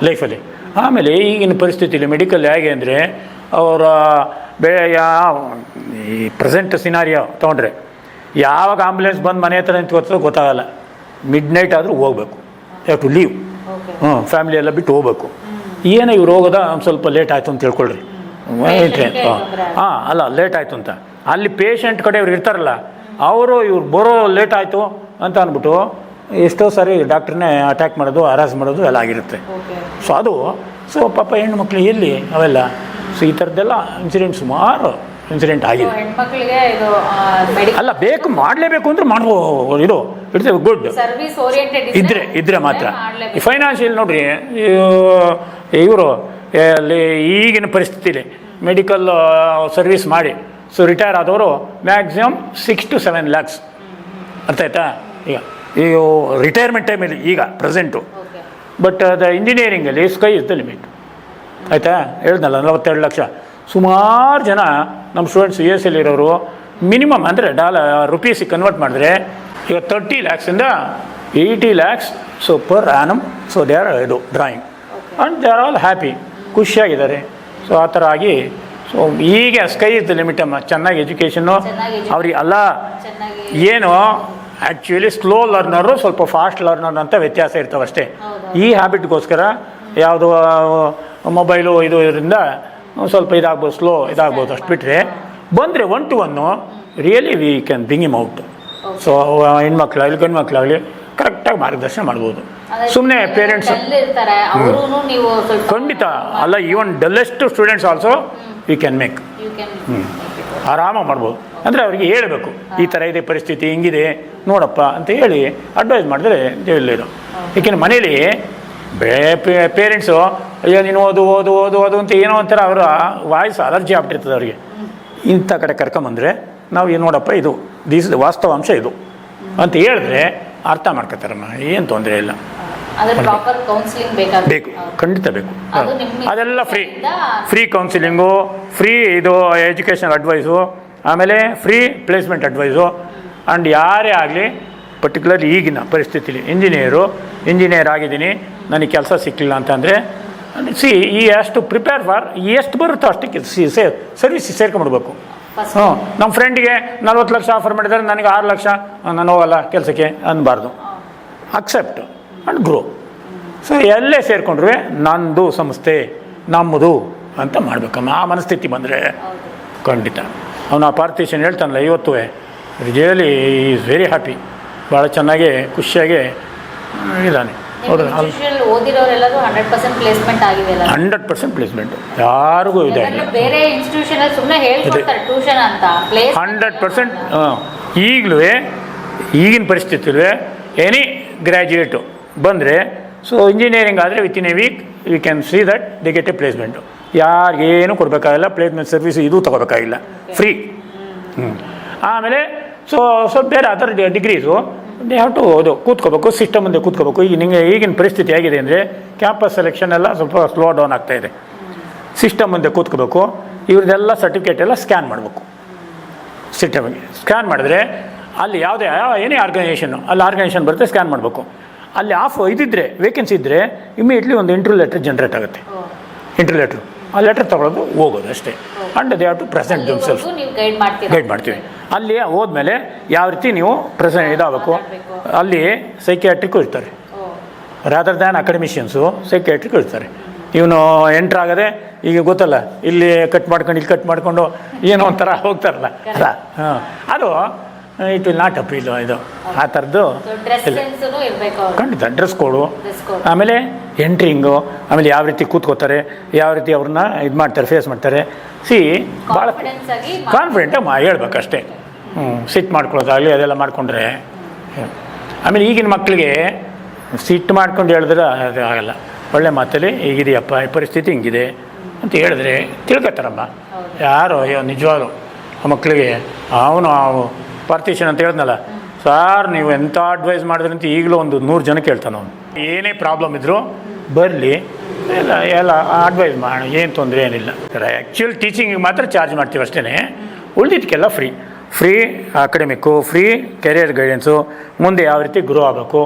ಲೈಫಲ್ಲಿ. ಆಮೇಲೆ ಈಗಿನ ಪರಿಸ್ಥಿತಿಯಲ್ಲಿ ಮೆಡಿಕಲ್ ಹೇಗೆ ಅಂದರೆ ಅವರ ಈ ಪ್ರೆಸೆಂಟ್ ಸಿನಾರಿಯೋ ತೊಗೊಂಡ್ರೆ ಯಾವಾಗ ಆಂಬುಲೆನ್ಸ್ ಬಂದು ಮನೆ ಹತ್ರ ನಿಂತ್ಕೊಳ್ತದೋ ಗೊತ್ತಾಗಲ್ಲ. ಮಿಡ್ ನೈಟ್ ಆದರೂ ಹೋಗ್ಬೇಕು, ಹ್ಯಾವ್ ಟು ಲೀವ್. ಫ್ಯಾಮಿಲಿ ಎಲ್ಲ ಬಿಟ್ಟು ಹೋಗ್ಬೇಕು. ಏನೋ ಇವ್ರು ಹೋಗೋದ ಒಂದು ಸ್ವಲ್ಪ ಲೇಟ್ ಆಯಿತು ಅಂತ ತಿಳ್ಕೊಳ್ರಿ. ಅಲ್ಲ ಲೇಟ್ ಆಯಿತು ಅಂತ ಅಲ್ಲಿ ಪೇಷಂಟ್ ಕಡೆ ಇವ್ರು ಇರ್ತಾರಲ್ಲ, ಅವರು ಇವ್ರು ಬರೋ ಲೇಟ್ ಆಯಿತು ಅಂತ ಅಂದ್ಬಿಟ್ಟು ಎಷ್ಟೋ ಸಾರಿ ಡಾಕ್ಟ್ರನ್ನೇ ಅಟ್ಯಾಕ್ ಮಾಡೋದು, ಹರಾಸ್ ಮಾಡೋದು ಎಲ್ಲ ಆಗಿರುತ್ತೆ. ಸೊ ಪಾಪ ಹೆಣ್ಣು ಮಕ್ಕಳು ಎಲ್ಲಿ ಅವೆಲ್ಲ. ಸೊ ಈ ಥರದ್ದೆಲ್ಲ ಸುಮಾರು ಇನ್ಸಿಡೆಂಟ್ ಆಗಿದೆ. ಅಲ್ಲ, ಬೇಕು ಮಾಡಲೇಬೇಕು ಅಂದ್ರೆ ಮಾಡ್ಬೋದು. ಇದು ಇಟ್ಸ್ ಗುಡ್ ಇದ್ರೆ ಮಾತ್ರ. ಈ ಫೈನಾನ್ಷಿಯಲ್ ನೋಡ್ರಿ, ಇವರು ಅಲ್ಲಿ ಈಗಿನ ಪರಿಸ್ಥಿತಿಲಿ ಮೆಡಿಕಲ್ ಸರ್ವಿಸ್ ಮಾಡಿ ಸೊ ರಿಟೈರ್ ಆದವರು ಮ್ಯಾಕ್ಸಿಮಮ್ 6 to 7 lakhs. ಅರ್ಥ ಆಯ್ತಾ? ಈಗ ರಿಟೈರ್ಮೆಂಟ್ ಟೈಮಲ್ಲಿ ಈಗ ಪ್ರೆಸೆಂಟು. ಬಟ್ ಇಂಜಿನಿಯರಿಂಗಲ್ಲಿ ಸ್ಕೈ ಇಸ್ ದ ಲಿಮಿಟ್. ಆಯಿತಾ? ಹೇಳ್ದಲ್ಲ 42 ಲಕ್ಷ. ಸುಮಾರು ಜನ ನಮ್ಮ ಸ್ಟೂಡೆಂಟ್ಸ್ US ಇರೋರು ಮಿನಿಮಮ್ ಅಂದರೆ ರುಪೀಸಿಗೆ ಕನ್ವರ್ಟ್ ಮಾಡಿದ್ರೆ ಈಗ 30 lakhs ಇಂದ 80 lakhs so per annum. So they are drawing and they are all happy, ಖುಷಿಯಾಗಿದ್ದಾರೆ. ಸೊ ಆ ಥರ ಆಗಿ ಸೊ ಈಗ ಸ್ಕೈ ಇಸ್ ದ ಲಿಮಿಟ್ ಅಮ್ಮ. ಚೆನ್ನಾಗಿ ಎಜುಕೇಷನ್ನು ಅವ್ರಿಗೆ ಅಲ್ಲ, ಏನು ಆ್ಯಕ್ಚುಲಿ ಸ್ಲೋ ಲರ್ನರು ಸ್ವಲ್ಪ ಫಾಸ್ಟ್ ಲರ್ನರ್ ಅಂತ ವ್ಯತ್ಯಾಸ ಇರ್ತವೆ ಅಷ್ಟೇ. ಈ ಹ್ಯಾಬಿಟ್ಗೋಸ್ಕರ ಯಾವುದು ಮೊಬೈಲು ಇದರಿಂದ ಸ್ವಲ್ಪ ಇದಾಗ್ಬೋದು, ಸ್ಲೋ ಇದಾಗ್ಬೋದು. ಅಷ್ಟು ಬಿಟ್ಟರೆ ಬಂದರೆ 1 to 1 really we can bring him out. So ಹೆಣ್ಮಕ್ಳಾಗಲಿ ಗಂಡು ಮಕ್ಕಳಾಗಲಿ ಕರೆಕ್ಟಾಗಿ ಮಾರ್ಗದರ್ಶನ ಮಾಡ್ಬೋದು. ಸುಮ್ಮನೆ ಪೇರೆಂಟ್ಸ್ ಖಂಡಿತ ಅಲ್ಲ, even dullest students also we can make. ಆರಾಮಾಗಿ ಮಾಡ್ಬೋದು. ಅಂದರೆ ಅವರಿಗೆ ಹೇಳಬೇಕು, ಈ ಥರ ಇದೆ ಪರಿಸ್ಥಿತಿ, ಹಿಂಗಿದೆ ನೋಡಪ್ಪ ಅಂತ ಹೇಳಿ ಅಡ್ವೈಸ್ ಮಾಡಿದ್ರೆ ಒಳ್ಳೆಯದು. ಏಕೆಂದರೆ ಮನೇಲಿ ಪೇರೆಂಟ್ಸು ಅಯ್ಯೋ ನೀನು ಓದು ಓದು ಓದು ಓದು ಅಂತ ಏನೋ ಒಂಥರ ಅವರ ವಾಯ್ಸ್ ಅಲರ್ಜಿ ಆಗ್ಬಿಟ್ಟಿರ್ತದೆ ಅವರಿಗೆ. ಇಂಥ ಕಡೆ ಕರ್ಕೊಂಬಂದರೆ ನಾವು ಏನು ನೋಡಪ್ಪ ಇದು ವಾಸ್ತವಾಂಶ ಇದು ಅಂತ ಹೇಳಿದ್ರೆ ಅರ್ಥ ಮಾಡ್ಕೊತಾರಮ್ಮ, ಏನು ತೊಂದರೆ ಇಲ್ಲ. ಬೇಕು, ಖಂಡಿತ ಬೇಕು. ಅದೆಲ್ಲ ಫ್ರೀ ಕೌನ್ಸಿಲಿಂಗು, ಫ್ರೀ ಇದು ಎಜುಕೇಷನಲ್ ಅಡ್ವೈಸು, ಆಮೇಲೆ ಫ್ರೀ ಪ್ಲೇಸ್ಮೆಂಟ್ ಅಡ್ವೈಸು. ಆ್ಯಂಡ್ ಯಾರೇ ಆಗಲಿ ಪರ್ಟಿಕ್ಯುಲರ್ಲಿ ಈಗಿನ ಪರಿಸ್ಥಿತಿಲಿ ಇಂಜಿನಿಯರ್ ಆಗಿದ್ದೀನಿ, ನನಗೆ ಕೆಲಸ ಸಿಕ್ಕಲಿಲ್ಲ ಅಂತಂದರೆ ಈ ಹ್ಯಾಸ್ ಟು ಪ್ರಿಪೇರ್ ಫಾರ್ ಎಷ್ಟು ಬರುತ್ತೋ ಅಷ್ಟಕ್ಕೆ ಸರ್ವಿಸ್ ಸೇರ್ಕೊಂಡ್ಬಿಡ್ಬೇಕು. ನಮ್ಮ ಫ್ರೆಂಡಿಗೆ 40 ಲಕ್ಷ ಆಫರ್ ಮಾಡಿದ್ದಾರೆ, ನನಗೆ 6 ಲಕ್ಷ, ನಾನು ಹೋಗಲ್ಲ ಕೆಲಸಕ್ಕೆ ಅನ್ನಬಾರ್ದು. Accept and grow. ಸೊ ಎಲ್ಲೇ ಸೇರಿಕೊಂಡ್ರೆ ನಂದು ಸಂಸ್ಥೆ ನಮ್ಮದು ಅಂತ ಮಾಡಬೇಕಮ್ಮ. ಆ ಮನಸ್ಥಿತಿ ಬಂದರೆ ಖಂಡಿತ ಅವನು ಆ ಪಾರ್ಥಿಷನ್ ಹೇಳ್ತಾನಲ್ಲ ಇವತ್ತು ರಿಯಲಿ ಈಸ್ ವೆರಿ ಹ್ಯಾಪಿ. ಭಾಳ ಚೆನ್ನಾಗಿ ಖುಷಿಯಾಗಿ ಇದ್ದಾನೆ. ಹೌದು, 100% ಪ್ಲೇಸ್ಮೆಂಟ್ ಯಾರಿಗೂ ಇದೆ. 100% ಈಗಲೂ ಈಗಿನ ಪರಿಸ್ಥಿತಿಲೂ ಎನಿ ಗ್ರ್ಯಾಜುಯೇಟು ಬಂದರೆ ಸೊ ಇಂಜಿನಿಯರಿಂಗ್ ಆದರೆ within a week you can see that they get a placement. ಯಾರಿಗೇನು ಕೊಡಬೇಕಾಗಿಲ್ಲ, ಪ್ಲೇಸ್ಮೆಂಟ್ ಸರ್ವಿಸ್ ಇದು ತೊಗೋಬೇಕಾಗಿಲ್ಲ, ಫ್ರೀ. ಆಮೇಲೆ ಸೊ ಬೇರೆ other degrees they have to ಕೂತ್ಕೋಬೇಕು, ಸಿಸ್ಟಮ್ ಮುಂದೆ ಕೂತ್ಕೋಬೇಕು. ಈಗಿನ ಪರಿಸ್ಥಿತಿ ಹೇಗಿದೆ ಅಂದರೆ ಕ್ಯಾಂಪಸ್ ಸೆಲೆಕ್ಷನ್ ಎಲ್ಲ ಸ್ವಲ್ಪ ಸ್ಲೋ ಡೌನ್ ಆಗ್ತಾಯಿದೆ. ಸಿಸ್ಟಮ್ ಮುಂದೆ ಕೂತ್ಕೋಬೇಕು, ಇವ್ರದ್ದೆಲ್ಲ ಸರ್ಟಿಫಿಕೇಟ್ ಎಲ್ಲ ಸ್ಕ್ಯಾನ್ ಮಾಡಬೇಕು. ಸಿಸ್ಟಮ್ ಸ್ಕ್ಯಾನ್ ಮಾಡಿದ್ರೆ ಅಲ್ಲಿ ಯಾವುದೇ ಏನೇ ಆರ್ಗನೈಸೇಷನ್ನು ಅಲ್ಲಿ ಆರ್ಗನೈಸೇಷನ್ ಬರುತ್ತೆ, ಸ್ಕ್ಯಾನ್ ಮಾಡಬೇಕು. ಅಲ್ಲಿ ಇದಿದ್ದರೆ ವೇಕೆನ್ಸಿ ಇದ್ದರೆ ಇಮಿಡಿಯೇಟ್ಲಿ ಒಂದು ಇಂಟರ್ವ್ಯೂ ಲೆಟರ್ ಜನ್ರೇಟ್ ಆಗುತ್ತೆ. ಇಂಟರ್ವ್ಯೂ ಲೆಟ್ರು, ಆ ಲೆಟರ್ ತೊಗೊಳೋದು ಹೋಗೋದು ಅಷ್ಟೇ. And they have to present themselves. Guide ಮಾಡ್ತೀವಿ. ಅಲ್ಲಿ ಹೋದ್ಮೇಲೆ ಯಾವ ರೀತಿ ನೀವು ಪ್ರೆಸೆಂಟ್ ಇದಾಗಬೇಕು. ಅಲ್ಲಿ ಸೈಕಿಯಾಟ್ರಿಕ್ಕು ಇರ್ತಾರೆ, ರಾದರ್ ದ್ಯಾನ್ ಅಕಾಡೆಮಿಷಿಯನ್ಸು ಸೈಕಿಯಾಟ್ರಿಕ್ ಇರ್ತಾರೆ. ಇವನು ಎಂಟ್ರ್ ಆಗದೆ ಈಗ ಗೊತ್ತಲ್ಲ, ಇಲ್ಲಿ ಕಟ್ ಮಾಡ್ಕೊಂಡು ಇಲ್ಲಿ ಕಟ್ ಮಾಡಿಕೊಂಡು ಏನೋ ಒಂಥರ ಹೋಗ್ತಾರಲ್ಲ, ಅಲ್ಲ ಹಾಂ, ಅದು ಇಟ್ ವಿಲ್ ನಾಟ್ ಅಪೀಲ್. ಇದು ಆ ಥರದ್ದು ಖಂಡಿತ. ಡ್ರೆಸ್ ಕೋಡು, ಆಮೇಲೆ ಎಂಟ್ರಿಂಗು, ಆಮೇಲೆ ಯಾವ ರೀತಿ ಕೂತ್ಕೋತಾರೆ, ಯಾವ ರೀತಿ ಅವ್ರನ್ನ ಇದು ಮಾಡ್ತಾರೆ, ಫೇಸ್ ಮಾಡ್ತಾರೆ. ಭಾಳ ಕಾನ್ಫಿಡೆಂಟಾಗಿ ಹೇಳ್ಬೇಕಷ್ಟೇ. ಸಿಟ್ ಮಾಡ್ಕೊಳ್ಳೋದಾಗಲಿ ಅದೆಲ್ಲ ಮಾಡಿಕೊಂಡ್ರೆ. ಆಮೇಲೆ ಈಗಿನ ಮಕ್ಕಳಿಗೆ ಸಿಟ್ಟು ಮಾಡ್ಕೊಂಡು ಹೇಳಿದ್ರೆ ಅದು ಆಗಲ್ಲ. ಒಳ್ಳೆ ಮಾತಲ್ಲಿ ಹೀಗಿದೆಯಪ್ಪ, ಈ ಪರಿಸ್ಥಿತಿ ಹಿಂಗಿದೆ ಅಂತ ಹೇಳಿದ್ರೆ ತಿಳ್ಕೊತಾರಮ್ಮ ಯಾರು. ಅಯ್ಯೋ ನಿಜವಾಗ್ಲು ಆ ಮಕ್ಕಳಿಗೆ ಅವನು ಪಾರ್ಟಿಷನ್ ಅಂತ ಹೇಳಿದ್ನಲ್ಲ, ಸಾರ್ ನೀವು ಎಂಥ ಅಡ್ವೈಸ್ ಮಾಡಿದ್ರಿ ಅಂತ ಈಗಲೂ ಒಂದು 100 ಜನ ಕೇಳ್ತಾನೆ ಅವನು. ಏನೇ ಪ್ರಾಬ್ಲಮ್ ಇದ್ದರೂ ಬರಲಿ, ಎಲ್ಲ ಅಡ್ವೈಸ್ ಮಾಡೋಣ, ಏನು ತೊಂದರೆ ಏನಿಲ್ಲ. ಆ್ಯಕ್ಚುಲ್ ಟೀಚಿಂಗಿಗೆ ಮಾತ್ರ ಚಾರ್ಜ್ ಮಾಡ್ತೀವಿ ಅಷ್ಟೇ. ಉಳಿದಿದ್ದಕ್ಕೆಲ್ಲ ಫ್ರೀ ಅಕಾಡೆಮಿಕ್ಕು, ಫ್ರೀ ಕೆರಿಯರ್ ಗೈಡೆನ್ಸು, ಮುಂದೆ ಯಾವ ರೀತಿ ಗ್ರೋ ಆಗಬೇಕು,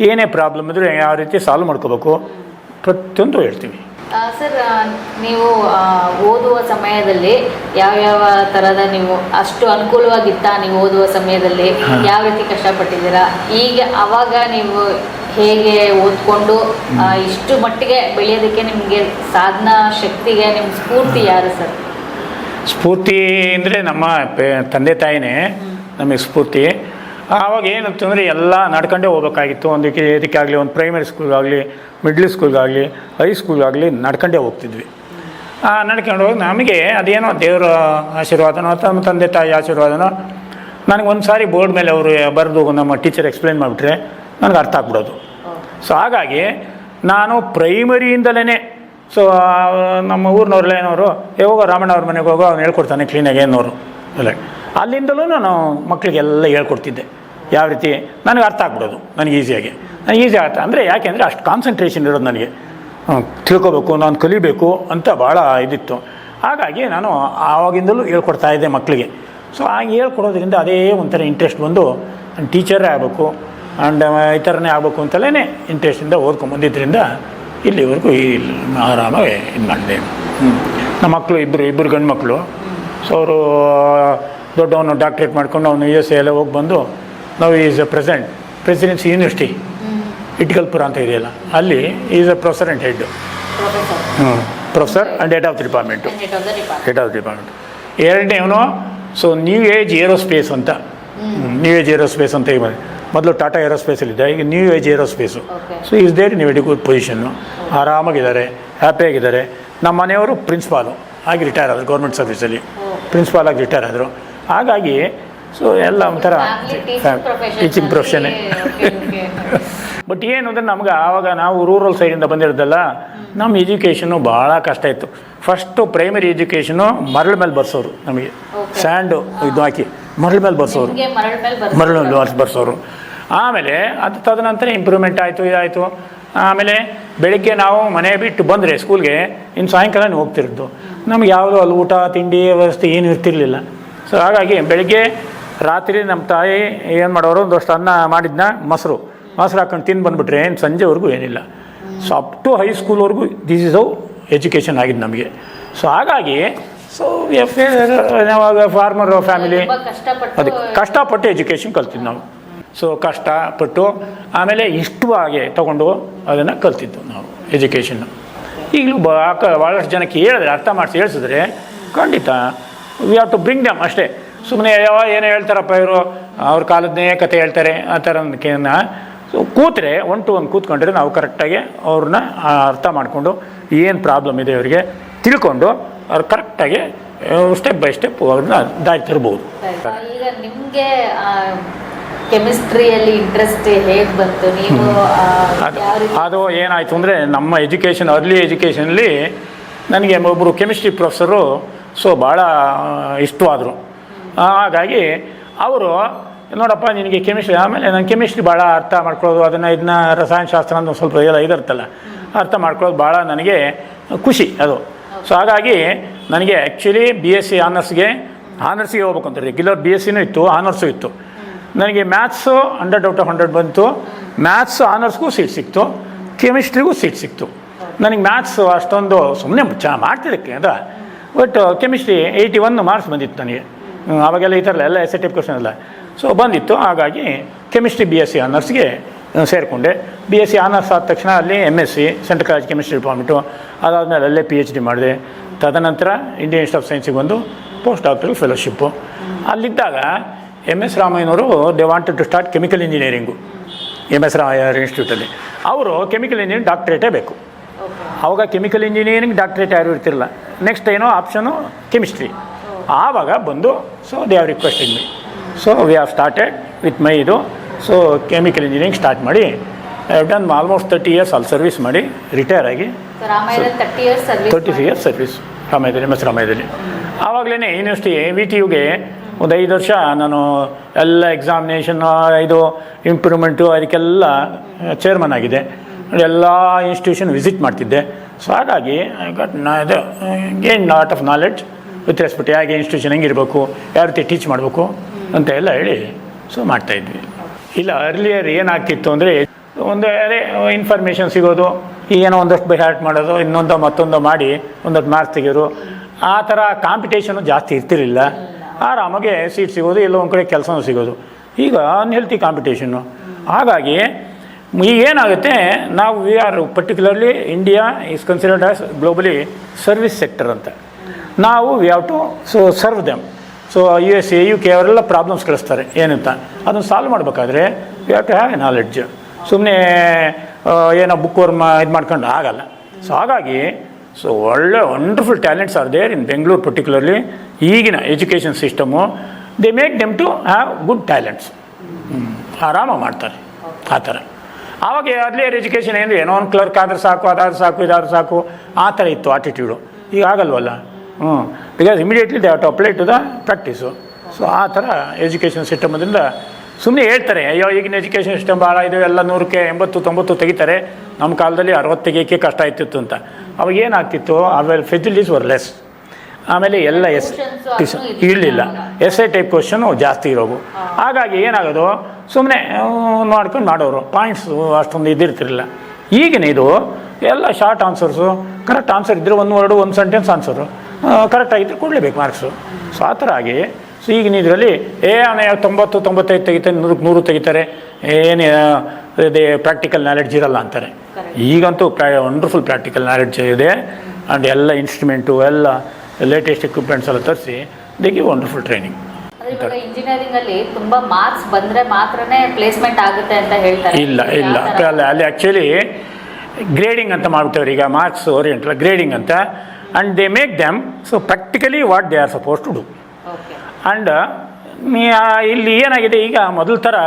ಏನೇ ಪ್ರಾಬ್ಲಮ್ ಇದ್ದರೂ ಯಾವ ರೀತಿ ಸಾಲ್ವ್ ಮಾಡ್ಕೋಬೇಕು, ಪ್ರತಿಯೊಂದು ಹೇಳ್ತೀವಿ. ಸರ್, ನೀವು ಓದುವ ಸಮಯದಲ್ಲಿ ಯಾವ್ಯಾವ ಥರದ ನೀವು ಅಷ್ಟು ಅನುಕೂಲವಾಗಿತ್ತಾ? ನೀವು ಓದುವ ಸಮಯದಲ್ಲಿ ಯಾವ ರೀತಿ ಕಷ್ಟಪಟ್ಟಿದ್ದೀರಾ? ಈಗ ಅವಾಗ ನೀವು ಹೇಗೆ ಓದ್ಕೊಂಡು ಇಷ್ಟು ಮಟ್ಟಿಗೆ ಬೆಳೆಯೋದಕ್ಕೆ ನಿಮಗೆ ಸಾಧನಾ ಶಕ್ತಿಗೆ ನಿಮ್ಮ ಸ್ಫೂರ್ತಿ ಯಾರು ಸರ್? ಸ್ಫೂರ್ತಿ ಅಂದರೆ ನಮ್ಮ ತಂದೆ ತಾಯಿನೇ ನಮಗೆ ಸ್ಫೂರ್ತಿ. ಆವಾಗ ಏನಂತಂದರೆ ಎಲ್ಲ ನಡ್ಕೊಂಡೇ ಹೋಗ್ಬೇಕಾಗಿತ್ತು. ಇದಕ್ಕಾಗಲಿ ಒಂದು ಪ್ರೈಮರಿ ಸ್ಕೂಲ್ಗಾಗಲಿ, ಮಿಡ್ಲ್ ಸ್ಕೂಲ್ಗಾಗಲಿ, ಹೈಸ್ಕೂಲ್ಗಾಗಲಿ ನಡ್ಕೊಂಡೇ ಹೋಗ್ತಿದ್ವಿ. ನಡ್ಕೊಂಡು ಹೋಗಿ ನಮಗೆ ಅದೇನೋ ದೇವರ ಆಶೀರ್ವಾದನೋ ಅಥವಾ ನಮ್ಮ ತಂದೆ ತಾಯಿ ಆಶೀರ್ವಾದನೋ, ನನಗೆ ಒಂದು ಸಾರಿ ಬೋರ್ಡ್ ಮೇಲೆ ಅವರು ಬರೆದು ನಮ್ಮ ಟೀಚರ್ ಎಕ್ಸ್ಪ್ಲೇನ್ ಮಾಡಿಬಿಟ್ರೆ ನನಗೆ ಅರ್ಥ ಆಗ್ಬಿಡೋದು. ಸೊ ಹಾಗಾಗಿ ನಾನು ಪ್ರೈಮರಿಯಿಂದಲೇ ನಮ್ಮ ಊರಿನವ್ರಲ್ಲೇನವರು ಯಾವಾಗ ರಾಮಣ್ಣವ್ರ ಮನೆಗೆ ಹೋಗೋ ಅವ್ನು ಹೇಳ್ಕೊಡ್ತಾನೆ ಕ್ಲೀನಾಗಿ ಏನೋರು ಎಲ್ಲ, ಅಲ್ಲಿಂದಲೂ ನಾನು ಮಕ್ಕಳಿಗೆಲ್ಲ ಹೇಳ್ಕೊಡ್ತಿದ್ದೆ. ಯಾವ ರೀತಿ ನನಗೆ ಅರ್ಥ ಆಗ್ಬಿಡೋದು, ನನಗೆ ಈಸಿ ಆಗುತ್ತೆ. ಅಂದರೆ ಯಾಕೆಂದರೆ ಅಷ್ಟು ಕಾನ್ಸಂಟ್ರೇಷನ್ ಇರೋದು ನನಗೆ. ತಿಳ್ಕೊಬೇಕು, ನಾನು ಕಲಿಬೇಕು ಅಂತ ಭಾಳ ಇದಿತ್ತು. ಹಾಗಾಗಿ ನಾನು ಆವಾಗಿಂದಲೂ ಹೇಳ್ಕೊಡ್ತಾ ಇದ್ದೆ ಮಕ್ಕಳಿಗೆ. ಸೊ ಹಾಗೆ ಹೇಳ್ಕೊಡೋದ್ರಿಂದ ಅದೇ ಒಂಥರ ಇಂಟ್ರೆಸ್ಟ್ ಬಂದು ನಾನು ಟೀಚರೇ ಆಗಬೇಕು ಆ್ಯಂಡ್ ಈ ಥರನೇ ಆಗಬೇಕು ಅಂತಲೇ ಇಂಟ್ರೆಸ್ಟಿಂದ ಓದ್ಕೊಂಬಂದಿದ್ದರಿಂದ ಇಲ್ಲಿವರೆಗೂ ಆರಾಮಾಗಿ ಇದು ಮಾಡಿದೆ. ನಮ್ಮ ಮಕ್ಕಳು ಇಬ್ಬರು ಗಂಡು ಮಕ್ಕಳು. ಸೊ ಅವರು ದೊಡ್ಡವನು ಡಾಕ್ಟ್ರೇಟ್ ಮಾಡ್ಕೊಂಡು ಅವನು USA ಎಲ್ಲ ಹೋಗಿ ಬಂದು ನಾವು ಈಸ್ ಎ ಪ್ರೆಸಿಡೆನ್ಸಿ ಯೂನಿವರ್ಸಿಟಿ ಇಟ್ಕಲ್ಪುರ ಅಂತ ಇದೆಯಲ್ಲ, ಅಲ್ಲಿ is a professor and head. Professor and head of the department. ಎರಡನೇವನು ನ್ಯೂ ಏಜ್ ಏರೋಸ್ಪೇಸ್ ಅಂತ ಈಗ ಮೊದಲು ಟಾಟಾ ಏರೋಸ್ಪೇಸಲ್ಲಿದ್ದೆ, ಈಗ new age aerospace. Is there in very good position, ಆರಾಮಾಗಿದ್ದಾರೆ, ಹ್ಯಾಪಿಯಾಗಿದ್ದಾರೆ. ನಮ್ಮ ಮನೆಯವರು ಪ್ರಿನ್ಸಿಪಾಲು ಆಗಿ ರಿಟೈರ್ ಆದರು, ಗೌರ್ಮೆಂಟ್ ಸರ್ವಿಸಲ್ಲಿ ಪ್ರಿನ್ಸಿಪಾಲ್ ಆಗಿ ರಿಟೈರ್ ಆದರು. ಹಾಗಾಗಿ ಎಲ್ಲ ಒಂಥರ ಟೀಚಿಂಗ್ ಪ್ರೊಫೆಷನ್ನೇ. ಬಟ್ ಏನು ಅಂದರೆ ನಮ್ಗೆ ಆವಾಗ ನಾವು ರೂರಲ್ ಸೈಡಿಂದ ಬಂದಿರೋದಲ್ಲ, ನಮ್ಮ ಎಜುಕೇಷನು ಭಾಳ ಕಷ್ಟ ಇತ್ತು. ಫಸ್ಟು ಪ್ರೈಮರಿ ಎಜುಕೇಷನು ಮರಳು ಮೇಲೆ ಬರ್ಸೋರು, ನಮಗೆ ಸ್ಯಾಂಡು ಇದು ಹಾಕಿ ಮರಳು ಮೇಲೆ ಬರ್ಸೋರು. ಆಮೇಲೆ ಅದು ತದನಂತರ ಇಂಪ್ರೂವ್ಮೆಂಟ್ ಆಯಿತು, ಇದಾಯಿತು. ಆಮೇಲೆ ಬೆಳಗ್ಗೆ ನಾವು ಮನೆ ಬಿಟ್ಟು ಬಂದರೆ ಸ್ಕೂಲ್ಗೆ, ಇನ್ನು ಸಾಯಂಕಾಲ ಹೋಗ್ತಿರೋದು. ನಮ್ಗೆ ಯಾವುದೋ ಅಲ್ಲಿ ಊಟ ತಿಂಡಿ ವ್ಯವಸ್ಥೆ ಏನು ಇರ್ತಿರ್ಲಿಲ್ಲ. ಸೊ ಹಾಗಾಗಿ ಬೆಳಗ್ಗೆ ರಾತ್ರಿ ನಮ್ಮ ತಾಯಿ ಏನು ಮಾಡೋರು, ಒಂದಷ್ಟು ಅನ್ನ ಮಾಡಿದ್ನ ಮೊಸರು ಹಾಕೊಂಡು ತಿಂದು ಬಂದುಬಿಟ್ರೆ ಏನು ಸಂಜೆವರೆಗೂ ಏನಿಲ್ಲ. ಸೊ ಅಪ್ ಟು ಹೈಸ್ಕೂಲ್ವರೆಗೂ ದಿಸ್ ಇಸ್ ಹೌ ಎಜುಕೇಷನ್ ಆಗಿದ್ದು ನಮಗೆ. ಸೊ ಹಾಗಾಗಿ ಯಾವಾಗ ಫಾರ್ಮರ್ ಫ್ಯಾಮಿಲಿ ಅದಕ್ಕೆ ಕಷ್ಟಪಟ್ಟು ಎಜುಕೇಷನ್ ಕಲ್ತಿದ್ದು ನಾವು. ಸೊ ಕಷ್ಟಪಟ್ಟು ಆಮೇಲೆ ಇಷ್ಟವಾಗೆ ತೊಗೊಂಡು ಅದನ್ನು ಕಲ್ತಿದ್ದು ನಾವು ಎಜುಕೇಷನ್ನು. ಈಗಲೂ ಭಾಳಷ್ಟು ಜನಕ್ಕೆ ಹೇಳಿದ್ರೆ, ಅರ್ಥ ಮಾಡಿಸಿ ಹೇಳಿಸಿದ್ರೆ ಖಂಡಿತ we have to bring them ಅಷ್ಟೇ. ಸುಮ್ಮನೆ ಏನೋ ಹೇಳ್ತಾರಪ್ಪ ಇವರು, ಅವ್ರ ಕಾಲದನ್ನೇ ಕತೆ ಹೇಳ್ತಾರೆ ಆ ಥರನ. ಸೊ ಕೂತ್ರೆ 1 to 1 ಕೂತ್ಕೊಂಡ್ರೆ ನಾವು ಕರೆಕ್ಟಾಗಿ ಅವ್ರನ್ನ ಅರ್ಥ ಮಾಡಿಕೊಂಡು ಏನು ಪ್ರಾಬ್ಲಮ್ ಇದೆ ಅವರಿಗೆ ತಿಳ್ಕೊಂಡು ಅವ್ರು ಕರೆಕ್ಟಾಗಿ ಸ್ಟೆಪ್ ಬೈ ಸ್ಟೆಪ್ ಅವ್ರನ್ನ ದಾರಿ ತರ್ಬೋದು. ಈಗ ನಿಮಗೆ ಕೆಮಿಸ್ಟ್ರಿಯಲ್ಲಿ ಇಂಟ್ರೆಸ್ಟ್ ಹೇಗೆ ಬಂತು? ನೀವು ಅದು ಏನಾಯಿತು ಅಂದರೆ, ನಮ್ಮ ಎಜುಕೇಷನ್ ಅರ್ಲಿ ಎಜುಕೇಷನಲ್ಲಿ ನನಗೆ ಒಬ್ಬರು ಕೆಮಿಸ್ಟ್ರಿ ಪ್ರೊಫೆಸರು ಭಾಳ ಇಷ್ಟವಾದರು. ಹಾಗಾಗಿ ಅವರು ನೋಡಪ್ಪ ನಿನಗೆ ಕೆಮಿಸ್ಟ್ರಿ, ಆಮೇಲೆ ನಾನು ಕೆಮಿಸ್ಟ್ರಿ ಭಾಳ ಅರ್ಥ ಮಾಡ್ಕೊಳ್ಳೋದು, ಇದನ್ನ ರಸಾಯನಶಾಸ್ತ್ರ ಅಂತ ಸ್ವಲ್ಪ ಇದಿರ್ತಲ್ಲ, ಅರ್ಥ ಮಾಡ್ಕೊಳ್ಳೋದು ಭಾಳ ನನಗೆ ಖುಷಿ ಅದು. ಸೊ ಹಾಗಾಗಿ ನನಗೆ ಆ್ಯಕ್ಚುಲಿ BSc ಆನರ್ಸ್ಗೆ ಆನರ್ಸಿಗೆ ಹೋಗ್ಬೇಕು ಅಂತ. ರೆಗ್ಯುಲರ್ BSc ಇತ್ತು, ಆನರ್ಸು ಇತ್ತು. ನನಗೆ ಮ್ಯಾಥ್ಸು 100/100 ಬಂತು. ಮ್ಯಾಥ್ಸ್ ಆನರ್ಸ್ಗೂ ಸೀಟ್ ಸಿಕ್ತು, ಕೆಮಿಸ್ಟ್ರಿಗೂ ಸೀಟ್ ಸಿಕ್ತು. ನನಗೆ ಮ್ಯಾಥ್ಸು ಅಷ್ಟೊಂದು ಸುಮ್ಮನೆ ಮಾಡ್ತಿದ್ದಕ್ಕೆ ಅದ, ಬಟ್ ಕೆಮಿಸ್ಟ್ರಿ 81 ಮಾರ್ಕ್ಸ್ ಬಂದಿತ್ತು ನನಗೆ. ಆವಾಗೆಲ್ಲ ಈ ಥರ ಎಲ್ಲ ಎಸ್ ಟೈಪ್ ಕ್ವಶನ್ ಎಲ್ಲ ಸೊ ಬಂದಿತ್ತು. ಹಾಗಾಗಿ ಕೆಮಿಸ್ಟ್ರಿ BSc ಆನರ್ಸ್ಗೆ ಸೇರಿಕೊಂಡೆ. BSc ಆನರ್ಸ್ ಆದ ತಕ್ಷಣ ಅಲ್ಲಿ MSc central college chemistry department, ಅದಾದಮೇಲೆ ಅಲ್ಲೇ PhD ಮಾಡಿದೆ. ತದನಂತರ ಇಂಡಿಯನ್ ಇನ್ಸ್ಟಿಟ್ಯೂಟ್ ಆಫ್ ಸೈನ್ಸಿಗೆ ಬಂದು ಪೋಸ್ಟ್ ಡಾಕ್ಟರಲ್ ಫೆಲೋಶಿಪ್ಪು. ಅಲ್ಲಿದ್ದಾಗ MS ರಾಮಯ್ಯನವರು they wanted to start chemical engineering MS Ramaiah ಇನ್ಸ್ಟಿಟ್ಯೂಟಲ್ಲಿ. ಅವರು ಕೆಮಿಕಲ್ ಇಂಜಿನಿಯರಿಂಗ್ ಡಾಕ್ಟ್ರೇಟೇ ಬೇಕು. ಆವಾಗ ಕೆಮಿಕಲ್ ಇಂಜಿನಿಯರಿಂಗ್ ಡಾಕ್ಟ್ರೇಟ್ ಯಾರು ಇರ್ತಿರಲ್ಲ, ನೆಕ್ಸ್ಟ್ ಏನೋ ಆಪ್ಷನು ಕೆಮಿಸ್ಟ್ರಿ. ಆವಾಗ ಬಂದು so they have requested me. So we have started with my ಇದು. ಸೊ ಕೆಮಿಕಲ್ ಇಂಜಿನಿಯರಿಂಗ್ ಸ್ಟಾರ್ಟ್ ಮಾಡಿ I have done almost 30 years ಅಲ್ಲಿ ಸರ್ವಿಸ್ ಮಾಡಿ ರಿಟೈರ್ ಆಗಿ 30 years ಸರ್ವಿಸ್ ರಾಮಯ್ಯದಲ್ಲಿ, MS ರಾಮಯ್ಯದಲ್ಲಿ. ಆವಾಗಲೇ ಯೂನಿವರ್ಸಿಟಿ VTUಗೆ ಒಂದು 5 ವರ್ಷ ನಾನು ಎಲ್ಲ ಎಕ್ಸಾಮಿನೇಷನ್ ಇದು ಇಂಪ್ರೂವ್ಮೆಂಟು ಅದಕ್ಕೆಲ್ಲ ಚೇರ್ಮನ್ ಆಗಿದೆ. ಎಲ್ಲ ಇನ್ಸ್ಟಿಟ್ಯೂಷನ್ ವಿಸಿಟ್ ಮಾಡ್ತಿದ್ದೆ. ಸೊ ಹಾಗಾಗಿ ಐ ಗಟ್ ಇದು gain lot of knowledge with respect, ಹೇಗೆ ಇನ್ಸ್ಟಿಟ್ಯೂಷನ್ ಹೆಂಗಿರಬೇಕು, ಯಾವ ರೀತಿ ಟೀಚ್ ಮಾಡಬೇಕು ಅಂತ ಎಲ್ಲ ಹೇಳಿ ಸೊ ಮಾಡ್ತಾಯಿದ್ವಿ. ಇಲ್ಲ ಅರ್ಲಿಯರ್ ಏನಾಗ್ತಿತ್ತು ಅಂದರೆ ಒಂದು ಇನ್ಫಾರ್ಮೇಷನ್ ಸಿಗೋದು, ಏನೋ ಒಂದಷ್ಟು ಬೈ ಹಾರ್ಟ್ ಮಾಡೋದು, ಇನ್ನೊಂದು ಮತ್ತೊಂದು ಮಾಡಿ ಒಂದಷ್ಟು ಮಾರ್ಕ್ಸ್ ತೆಗೆಯೋರು, ಆ ಥರ ಕಾಂಪಿಟೇಷನು ಜಾಸ್ತಿ ಇರ್ತಿರಲಿಲ್ಲ. ಆರಾಮಾಗೆ ಸೀಟ್ ಸಿಗೋದು, ಎಲ್ಲೋ ಒಂದು ಕಡೆ ಕೆಲಸನೂ ಸಿಗೋದು. ಈಗ ಅನ್ಹೆಲ್ತಿ ಕಾಂಪಿಟೇಷನ್ನು. ಹಾಗಾಗಿ ಈಗ ಏನಾಗುತ್ತೆ, ನಾವು we are particularly India is considered as globally service sector ಅಂತ. ನಾವು we have to so serve them. So USA UK ಅವರೆಲ್ಲ ಪ್ರಾಬ್ಲಮ್ಸ್ ಕಳಿಸ್ತಾರೆ ಏನಂತ, ಅದನ್ನು ಸಾಲ್ವ್ ಮಾಡಬೇಕಾದ್ರೆ we have to have a knowledge. ಸುಮ್ಮನೆ ಏನೋ ಬುಕ್ ವರ್ಮ ಇದು ಮಾಡ್ಕೊಂಡು ಆಗಲ್ಲ. ಸೊ ಹಾಗಾಗಿ ಸೊ ಒಳ್ಳೆ wonderful talents are there in Bengaluru particularly. ಈಗಿನ education system they make them to have good talents. ಆರಾಮಾಗಿ ಮಾಡ್ತಾರೆ ಆ ಥರ. ಆವಾಗ ಅರ್ಲಿಯರ್ ಎಜುಕೇಷನ್ ಏನು, ಏನೋ ಒಂದು ಕ್ಲರ್ಕ್ ಆದ್ರೆ ಸಾಕು, ಅದಾದ್ರೆ ಸಾಕು, ಇದಾದ್ರೆ ಸಾಕು, ಆ ಥರ ಇತ್ತು ಆಟಿಟ್ಯೂಡು. ಈಗ ಆಗಲ್ವಲ್ಲ. Because immediately they have to apply to the practice. So ಆ ಥರ ಎಜುಕೇಷನ್ ಸಿಸ್ಟಮದಿಂದ ಸುಮ್ಮನೆ ಹೇಳ್ತಾರೆ, ಅಯ್ಯೋ ಈಗಿನ ಎಜುಕೇಷನ್ ಸಿಸ್ಟಮ್ ಭಾಳ ಇದು, ಎಲ್ಲ 100ಕ್ಕೆ 80-90 ತೆಗಿತಾರೆ. ನಮ್ಮ ಕಾಲದಲ್ಲಿ 60 ತೆಗಿಯೋಕ್ಕೆ ಕಷ್ಟ ಆಯ್ತಿತ್ತು ಅಂತ. ಅವಾಗ ಏನಾಗ್ತಿತ್ತು, ಆಮೇಲೆ ಫೆಸಿಲಿಟೀಸ್ ವರ್ ಲೆಸ್. ಆಮೇಲೆ ಎಲ್ಲ ಇರಲಿಲ್ಲ, SI ಟೈಪ್ ಕ್ವಶನು ಜಾಸ್ತಿ ಇರೋವು. ಹಾಗಾಗಿ ಏನಾಗೋದು, ಸುಮ್ಮನೆ ಮಾಡ್ಕೊಂಡು ಮಾಡೋರು, ಪಾಯಿಂಟ್ಸು ಅಷ್ಟೊಂದು ಇದಿರ್ತಿರಲಿಲ್ಲ. ಈಗಿನ ಇದು ಎಲ್ಲ ಶಾರ್ಟ್ ಆನ್ಸರ್ಸು, ಕರೆಕ್ಟ್ ಆನ್ಸರ್ ಇದ್ದರೆ 1 ವರ್ಡು 1 ಸೆಂಟೆನ್ಸ್ ಆನ್ಸರು ಕರೆಕ್ಟಾಗಿದ್ದರೆ ಕೊಡಲೇಬೇಕು ಮಾರ್ಕ್ಸು. ಸೊ ಆ ಥರ ಆಗಿ ಸೊ ಈಗಿನ ಇದರಲ್ಲಿ 90-95 ತೆಗಿತಾರೆ, 100 ತೆಗಿತಾರೆ, ಏನು ಅದೇ ಪ್ರಾಕ್ಟಿಕಲ್ ನಾಲೆಡ್ಜ್ ಇರಲ್ಲ ಅಂತಾರೆ. ಈಗಂತೂ ವಂಡರ್ಫುಲ್ ಪ್ರಾಕ್ಟಿಕಲ್ ನಾಲೆಡ್ಜ್ ಇದೆ. ಆ್ಯಂಡ್ ಎಲ್ಲ ಇನ್ಸ್ಟ್ರೂಮೆಂಟು ಎಲ್ಲ ಲೇಟೆಸ್ಟ್ ಎಕ್ವಿಪ್ಮೆಂಟ್ಸ್ ಎಲ್ಲ ತರಿಸಿ they give wonderful training. Engineering ಅಲ್ಲಿ ತುಂಬಾ ಮಾರ್ಕ್ಸ್ ಬಂದ್ರೆ ಮಾತ್ರನೇ ಪ್ಲೇಸ್ಮೆಂಟ್ ಆಗುತ್ತೆ ಅಂತ ಹೇಳ್ತಾರೆ. ಇಲ್ಲ ಅಲ್ಲಿ ಆ್ಯಕ್ಚುಲಿ ಗ್ರೇಡಿಂಗ್ ಅಂತ ಮಾಡ್ಬಿಟ್ಟವ್ರು. ಈಗ ಮಾರ್ಕ್ಸ್ ಓರಿಯೆಂಟಲ್ಲ ಗ್ರೇಡಿಂಗ್ ಅಂತ. And they make them so practically what they are suppose to do. And ಇಲ್ಲಿ ಏನಾಗಿದೆ, ಈಗ ಮೊದಲ ಥರ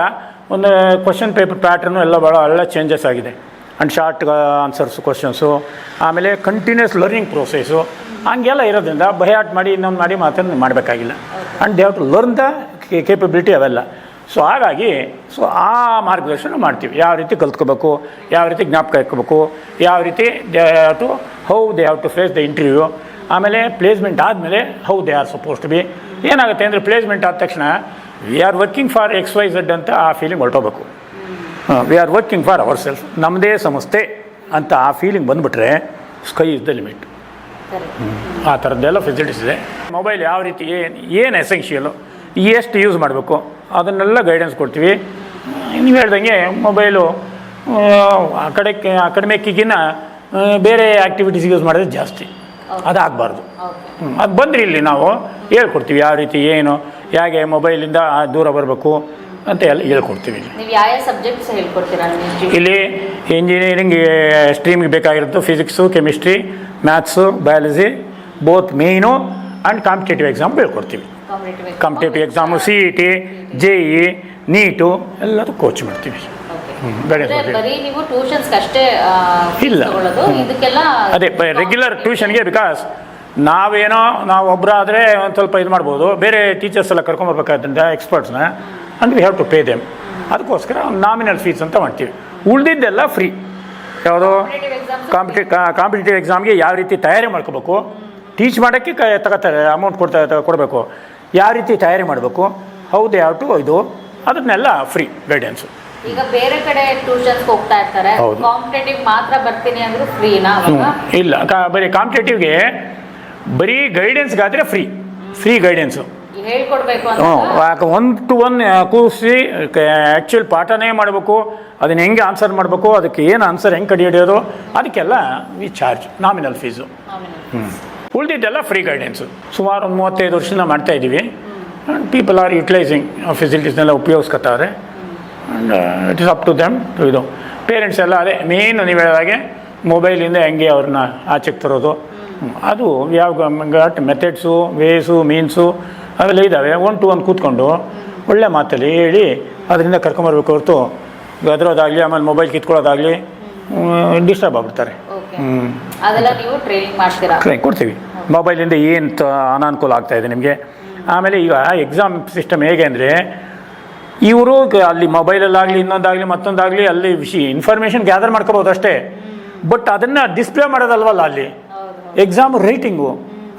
ಒಂದು ಕ್ವಶನ್ ಪೇಪರ್ ಪ್ಯಾಟ್ರನ್ನು ಎಲ್ಲ ಭಾಳ ಎಲ್ಲ ಚೇಂಜಸ್ ಆಗಿದೆ. ಆ್ಯಂಡ್ ಶಾರ್ಟ್ ಆನ್ಸರ್ಸು ಕ್ವಶನ್ಸು, ಆಮೇಲೆ ಕಂಟಿನ್ಯೂಸ್ ಲರ್ನಿಂಗ್ ಪ್ರೋಸೆಸ್ಸು ಹಂಗೆಲ್ಲ ಇರೋದ್ರಿಂದ ಬೈಹಾರ್ಟ್ ಮಾಡಿ ಇನ್ನೊಂದು ಮಾಡಿ ಮಾತನ್ನು ಮಾಡಬೇಕಾಗಿಲ್ಲ. And they have to learn the capability ಅವೆಲ್ಲ. ಸೊ ಹಾಗಾಗಿ ಸೊ ಆ ಮಾರ್ಗದರ್ಶನ ಮಾಡ್ತೀವಿ, ಯಾವ ರೀತಿ ಕಲ್ತ್ಕೋಬೇಕು, ಯಾವ ರೀತಿ ಜ್ಞಾಪಕ ಇಟ್ಕೋಬೇಕು, ಯಾವ ರೀತಿ they have to how they have to face the interview. ಆಮೇಲೆ ಪ್ಲೇಸ್ಮೆಂಟ್ ಆದಮೇಲೆ how they are suppose to be. ಏನಾಗುತ್ತೆ ಅಂದರೆ ಪ್ಲೇಸ್ಮೆಂಟ್ ಆದ ತಕ್ಷಣ we are working for XYZ ಅಂತ ಆ ಫೀಲಿಂಗ್ ಹೊರಟೋಗ್ಬೇಕು. We are working for our self, ನಮ್ಮದೇ ಸಂಸ್ಥೆ ಅಂತ ಆ ಫೀಲಿಂಗ್ ಬಂದುಬಿಟ್ರೆ ಸ್ಕೈ ಇಸ್ ದ ಲಿಮಿಟ್. ಆ ಥರದ್ದೆಲ್ಲ ಫೆಸಿಲಿಟೀಸ್ ಇದೆ. ಮೊಬೈಲ್ ಯಾವ ರೀತಿ ಏನು ಎಸೆನ್ಷಿಯಲು, ಎಷ್ಟು ಯೂಸ್ ಮಾಡಬೇಕು ಅದನ್ನೆಲ್ಲ ಗೈಡೆನ್ಸ್ ಕೊಡ್ತೀವಿ. ನೀವು ಹೇಳ್ದಂಗೆ ಮೊಬೈಲು ಅಕಾಡೆಮಿಕ್ಕಿಗಿನ್ನ ಬೇರೆ ಆ್ಯಕ್ಟಿವಿಟೀಸ್ ಯೂಸ್ ಮಾಡಿದ್ರೆ ಜಾಸ್ತಿ, ಅದಾಗಬಾರ್ದು. ಅದು ಬಂದರೆ ಇಲ್ಲಿ ನಾವು ಹೇಳ್ಕೊಡ್ತೀವಿ ಯಾವ ರೀತಿ ಏನು ಹೇಗೆ ಮೊಬೈಲಿಂದ ದೂರ ಬರಬೇಕು ಅಂತ ಎಲ್ಲ ಹೇಳ್ಕೊಡ್ತೀವಿ. ಇಲ್ಲಿ ಇಂಜಿನಿಯರಿಂಗ್ ಸ್ಟ್ರೀಮಿಗೆ ಬೇಕಾಗಿರೋದು physics, chemistry, maths, biology both main and competitive exam ಹೇಳ್ಕೊಡ್ತೀವಿ. Competitive exam CET, JEE, NEET ಎಲ್ಲದೂ ಕೋಚ್ ಮಾಡ್ತೀವಿ. ಇಲ್ಲ ಅದೇ ರೆಗ್ಯುಲರ್ ಟ್ಯೂಷನ್ಗೆ, ಬಿಕಾಸ್ ನಾವು ಒಬ್ಬರಾದರೆ ಒಂದು ಸ್ವಲ್ಪ ಇದು ಮಾಡ್ಬೋದು, ಬೇರೆ ಟೀಚರ್ಸ್ ಎಲ್ಲ ಕರ್ಕೊಂಬರ್ಬೇಕಾದ್ರಿಂದ ಎಕ್ಸ್ಪರ್ಟ್ಸ್ನ, and we have to pay them. ಅದಕ್ಕೋಸ್ಕರ ನಾಮಿನಲ್ ಫೀಸ್ ಅಂತ ಮಾಡ್ತೀವಿ. ಉಳಿದಿದ್ದೆಲ್ಲ ಫ್ರೀ. ಯಾವುದೋ ಕಾಂಪಿಟೇಟಿವ್ ಎಕ್ಸಾಮ್ಗೆ ಯಾವ ರೀತಿ ತಯಾರಿ ಮಾಡ್ಕೋಬೇಕು, ಟೀಚ್ ಮಾಡೋಕ್ಕೆ ತಗೋತಾರೆ, ಅಮೌಂಟ್ ಕೊಡಬೇಕು. ಯಾವ ರೀತಿ ತಯಾರಿ ಮಾಡಬೇಕು, ಹೌದು ಯಾವ ಟು ಇದು ಅದನ್ನೆಲ್ಲ ಫ್ರೀ ಗೈಡೆನ್ಸು. ಈಗ ಬೇರೆ ಕಡೆ ಟ್ಯೂಷನ್ಸ್ ಹೋಗ್ತಾ ಇರ್ತಾರೆ, ಹೌದು. ಕಾಂಪಿಟೇಟಿವ್ ಮಾತ್ರ ಬರ್ತೀನಿ ಅಂದ್ರೂ ಫ್ರೀನಾ ಅವಾಗ? ಇಲ್ಲ, ಬರೀ ಕಾಂಪಿಟೇಟಿವ್ಗೆ ಬರೀ ಗೈಡೆನ್ಸ್ಗಾದರೆ ಫ್ರೀ ಗೈಡೆನ್ಸು. ಹೇಳ್ಕೊಡ್ಬೇಕು ಅಂತ 1 to 1 ಕೂರಿಸಿ ಆ್ಯಕ್ಚುಲ್ ಪಾಠನೇ ಮಾಡಬೇಕು, ಅದನ್ನ ಹೆಂಗೆ ಆನ್ಸರ್ ಮಾಡಬೇಕು, ಅದಕ್ಕೆ ಏನು ಆನ್ಸರ್ ಹೆಂಗೆ ಕಂಡುಹಿಡಿಯೋದು, ಅದಕ್ಕೆಲ್ಲ ವಿ ಚಾರ್ಜ್ ನಾಮಿನಲ್ ಫೀಸು. ಉಳಿದಿದ್ದೆಲ್ಲ ಫ್ರೀ ಗೈಡೆನ್ಸು. ಸುಮಾರು ಒಂದು 35 ವರ್ಷದಿಂದ ಮಾಡ್ತಾ ಇದ್ದೀವಿ. ಆ್ಯಂಡ್ ಪೀಪಲ್ ಆರ್ ಯುಟಿಲೈಸಿಂಗ್ ಫೆಸಿಲಿಟೀಸ್ನೆಲ್ಲ ಉಪಯೋಗಿಸ್ಕೊತಾರೆ. And it is up to them to ಇದು. ಪೇರೆಂಟ್ಸ್ ಎಲ್ಲ ಅದೇ ಮೇನ್ ನೀವು ಹೇಳಿದಾಗೆ ಮೊಬೈಲಿಂದ ಹೆಂಗೆ ಅವ್ರನ್ನ ಆಚೆಗೆ ತರೋದು, ಅದು ಯಾವ ಮೆಥಡ್ಸು, ವೇಸು, ಮೀನ್ಸು ಅವೆಲ್ಲ ಇದ್ದಾವೆ. 1 to 1 ಕೂತ್ಕೊಂಡು ಒಳ್ಳೆ ಮಾತಲ್ಲಿ ಹೇಳಿ ಅದರಿಂದ ಕರ್ಕೊಂಬರ್ಬೇಕು ಹೊರತು ಗದರೋದಾಗಲಿ ಆಮೇಲೆ ಮೊಬೈಲ್ ಕಿತ್ಕೊಳ್ಳೋದಾಗಲಿ ಡಿಸ್ಟರ್ಬ್ ಆಗ್ಬಿಡ್ತಾರೆ. ಅದೆಲ್ಲ ನೀವು ಟ್ರೈನಿಂಗ್ ಮಾಡ್ತೀರಾ? ಕೊಡ್ತೀವಿ. ಮೊಬೈಲಿಂದ ಏನು ಅನಾನುಕೂಲ ಆಗ್ತಾಯಿದೆ ನಿಮಗೆ. ಆಮೇಲೆ ಈಗ ಎಕ್ಸಾಮ್ ಸಿಸ್ಟಮ್ ಹೇಗೆ ಅಂದರೆ, ಇವರು ಅಲ್ಲಿ ಮೊಬೈಲಲ್ಲಾಗಲಿ ಇನ್ನೊಂದಾಗಲಿ ಮತ್ತೊಂದಾಗಲಿ ಅಲ್ಲಿ ಇನ್ಫಾರ್ಮೇಷನ್ ಗ್ಯಾದರ್ ಮಾಡ್ಕೋಬೋದು ಅಷ್ಟೇ, ಬಟ್ ಅದನ್ನು ಡಿಸ್ಪ್ಲೇ ಮಾಡೋದಲ್ವಲ್ಲ ಅಲ್ಲಿ ಎಕ್ಸಾಮ್ ರೈಟಿಂಗು.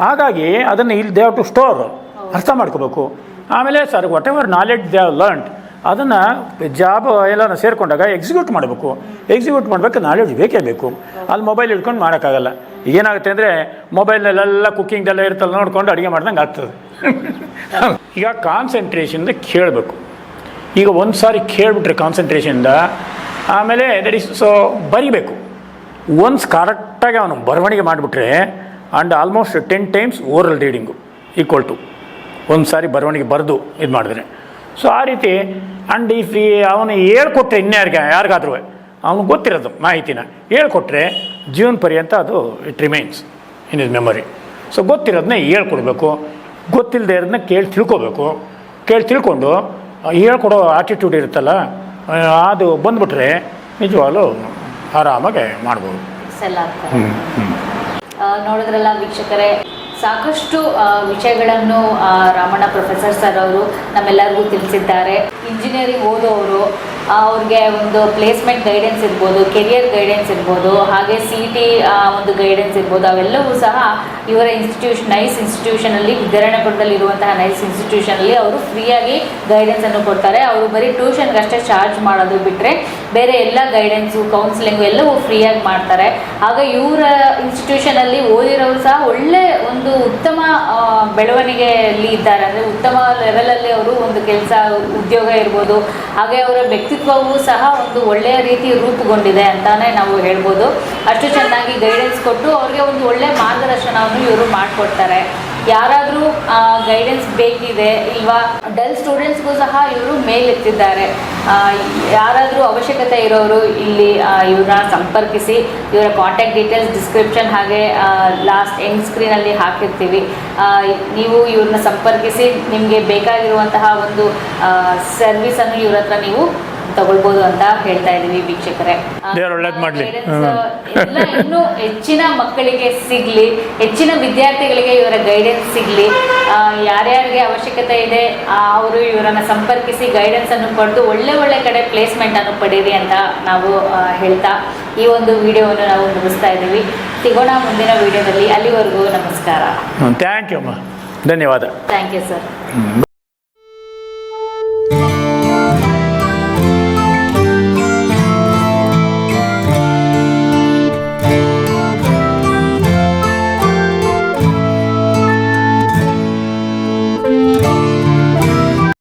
ಹಾಗಾಗಿ ಅದನ್ನು ಇಲ್ಲಿ ದೇ ಹ್ಯಾವ್ ಟು ಸ್ಟೋರ್, ಅರ್ಥ ಮಾಡ್ಕೋಬೇಕು. ಆಮೇಲೆ sir what ever knowledge they have learned ಅದನ್ನು ಜಾಬ್ ಎಲ್ಲ ಸೇರಿಕೊಂಡಾಗ ಎಕ್ಸಿಕ್ಯೂಟ್ ಮಾಡಬೇಕು. ಎಕ್ಸಿಕ್ಯೂಟ್ ಮಾಡಬೇಕು, ನಾಲೆಡ್ಜ್ ಬೇಕೇ ಬೇಕು. ಅಲ್ಲಿ ಮೊಬೈಲ್ ಹಿಡ್ಕೊಂಡು ಮಾಡೋಕ್ಕಾಗಲ್ಲ. ಏನಾಗುತ್ತೆ ಅಂದರೆ ಮೊಬೈಲ್ನಲ್ಲೆಲ್ಲ ಕುಕ್ಕಿಂಗ್ದೆಲ್ಲ ಇರ್ತಲ್ಲ, ನೋಡ್ಕೊಂಡು ಅಡುಗೆ ಮಾಡ್ದಂಗೆ ಆಗ್ತದೆ. ಈಗ ಕಾನ್ಸಂಟ್ರೇಷನ್ದ ಕೇಳಬೇಕು. ಈಗ ಒಂದು ಸಾರಿ ಕೇಳಿಬಿಟ್ರೆ ಕಾನ್ಸಂಟ್ರೇಷನ್ದ ಆಮೇಲೆ ದಟ್ ಈಸ್ ಸೊ ಬರಿಬೇಕು. ಒನ್ಸ್ ಕರೆಕ್ಟಾಗಿ ಅವನು ಬರವಣಿಗೆ ಮಾಡಿಬಿಟ್ರೆ and almost 10 times oral reading equal to ಒಂದು ಸಾರಿ ಬರವಣಿಗೆ ಬರೆದು ಇದು ಮಾಡಿದ್ರೆ. ಸೊ ಆ ರೀತಿ ಆ್ಯಂಡ್ ಇಫ್ ಅವನು ಹೇಳ್ಕೊಟ್ರೆ ಯಾರಿಗಾದ್ರೂ ಅವ್ನಿಗೆ ಗೊತ್ತಿರೋದು ಮಾಹಿತಿನ ಹೇಳ್ಕೊಟ್ರೆ ಜೀವನ ಪರ್ಯಂತ ಅದು it remains in is memory. So ಗೊತ್ತಿರೋದನ್ನ ಹೇಳ್ಕೊಡ್ಬೇಕು, ಗೊತ್ತಿಲ್ಲದೆ ಇರೋದನ್ನ ಕೇಳಿ ತಿಳ್ಕೊಂಡು ಹೇಳ್ಕೊಡೋ ಆಟಿಟ್ಯೂಡ್ ಇರುತ್ತಲ್ಲ ಅದು ಬಂದ್ಬಿಟ್ರೆ ನಿಜವಾಗ್ಲೂ ಆರಾಮಾಗೆ ಮಾಡ್ಬೋದು. ನೋಡಿದ್ರಲ್ಲ ವೀಕ್ಷಕರೇ, ಸಾಕಷ್ಟು ವಿಷಯಗಳನ್ನು ರಾಮಣ್ಣ ಪ್ರೊಫೆಸರ್ ಸರ್ ಅವರು ನಮ್ಮೆಲ್ಲರಿಗೂ ತಿಳಿಸಿದ್ದಾರೆ. ಇಂಜಿನಿಯರಿಂಗ್ ಓದೋರು ಅವ್ರಿಗೆ ಒಂದು ಪ್ಲೇಸ್ಮೆಂಟ್ ಗೈಡೆನ್ಸ್ ಇರ್ಬೋದು, ಕೆರಿಯರ್ ಗೈಡೆನ್ಸ್ ಇರ್ಬೋದು, ಹಾಗೆ CET ಒಂದು ಗೈಡೆನ್ಸ್ ಇರ್ಬೋದು, ಅವೆಲ್ಲವೂ ಸಹ ಇವರ ನೈಸ್ ಇನ್ಸ್ಟಿಟ್ಯೂಷನಲ್ಲಿ, ವಿದ್ಯಾರಣ್ಯಪುರದಲ್ಲಿರುವಂತಹ ನೈಸ್ ಇನ್ಸ್ಟಿಟ್ಯೂಷನಲ್ಲಿ ಅವರು ಫ್ರೀಯಾಗಿ ಗೈಡೆನ್ಸನ್ನು ಕೊಡ್ತಾರೆ. ಅವರು ಬರೀ ಟ್ಯೂಷನ್ಗೆ ಅಷ್ಟೇ ಚಾರ್ಜ್ ಮಾಡೋದು ಬಿಟ್ಟರೆ ಬೇರೆ ಎಲ್ಲ ಗೈಡೆನ್ಸು, ಕೌನ್ಸಿಲಿಂಗು ಎಲ್ಲವೂ ಫ್ರೀಯಾಗಿ ಮಾಡ್ತಾರೆ. ಆಗ ಇವರ ಇನ್ಸ್ಟಿಟ್ಯೂಷನಲ್ಲಿ ಓದಿರೋರು ಸಹ ಒಳ್ಳೆ ಒಂದು ಉತ್ತಮ ಬೆಳವಣಿಗೆಯಲ್ಲಿ ಇದ್ದಾರೆ. ಅಂದರೆ ಉತ್ತಮ ಲೆವೆಲಲ್ಲಿ ಅವರು ಒಂದು ಕೆಲಸ, ಉದ್ಯೋಗ ಇರ್ಬೋದು, ಹಾಗೆ ಅವರ ವ್ಯಕ್ತಿತ್ವವೂ ಸಹ ಒಂದು ಒಳ್ಳೆಯ ರೀತಿ ರೂಪುಗೊಂಡಿದೆ ಅಂತಾನೆ ನಾವು ಹೇಳ್ಬೋದು. ಅಷ್ಟು ಚೆನ್ನಾಗಿ ಗೈಡೆನ್ಸ್ ಕೊಟ್ಟು ಅವ್ರಿಗೆ ಒಂದು ಒಳ್ಳೆಯ ಮಾರ್ಗದರ್ಶನವನ್ನು ಇವರು ಮಾಡಿಕೊಡ್ತಾರೆ. ಯಾರಾದರೂ ಗೈಡೆನ್ಸ್ ಬೇಕಿದೆ ಇಲ್ವಾ, ಡಲ್ ಸ್ಟೂಡೆಂಟ್ಸ್ಗೂ ಸಹ ಇವರು ಮೇಲೆತ್ತಿದ್ದಾರೆ. ಯಾರಾದರೂ ಅವಶ್ಯಕತೆ ಇರೋರು ಇಲ್ಲಿ ಇವ್ರನ್ನ ಸಂಪರ್ಕಿಸಿ. ಇವರ ಕಾಂಟ್ಯಾಕ್ಟ್ ಡೀಟೇಲ್ಸ್ ಡಿಸ್ಕ್ರಿಪ್ಷನ್ ಹಾಗೆ ಲಾಸ್ಟ್ ಎಂಡ್ ಸ್ಕ್ರೀನಲ್ಲಿ ಹಾಕಿರ್ತೀವಿ. ನೀವು ಇವ್ರನ್ನ ಸಂಪರ್ಕಿಸಿ ನಿಮಗೆ ಬೇಕಾಗಿರುವಂತಹ ಒಂದು ಸರ್ವಿಸನ್ನು ಇವ್ರ ಹತ್ರ ನೀವು ತಗೊಳ್ಬೋದು ಅಂತ ಹೇಳ್ತಾ ಇದ್ದೀವಿ ವೀಕ್ಷಕರೇ. ಎಲ್ಲ ಇನ್ನೂ ಹೆಚ್ಚಿನ ಮಕ್ಕಳಿಗೆ ಸಿಗಲಿ, ಹೆಚ್ಚಿನ ವಿದ್ಯಾರ್ಥಿಗಳಿಗೆ ಇವರ ಗೈಡೆನ್ಸ್ ಸಿಗಲಿ. ಯಾರ್ಯಾರಿಗೆ ಅವಶ್ಯಕತೆ ಇದೆ ಅವರು ಇವರನ್ನು ಸಂಪರ್ಕಿಸಿ ಗೈಡೆನ್ಸನ್ನು ಪಡೆದು ಒಳ್ಳೆ ಕಡೆ ಪ್ಲೇಸ್ಮೆಂಟನ್ನು ಪಡೀರಿ ಅಂತ ನಾವು ಹೇಳ್ತಾ ಈ ಒಂದು ವಿಡಿಯೋವನ್ನು ನಾವು ಮುಗಿಸ್ತಾ ಇದ್ದೀವಿ. ಸಿಗೋಣ ಮುಂದಿನ ವಿಡಿಯೋದಲ್ಲಿ. ಅಲ್ಲಿವರೆಗೂ ನಮಸ್ಕಾರ. ಥ್ಯಾಂಕ್ ಯು ಅಮ್ಮ, ಧನ್ಯವಾದ. Thank you sir.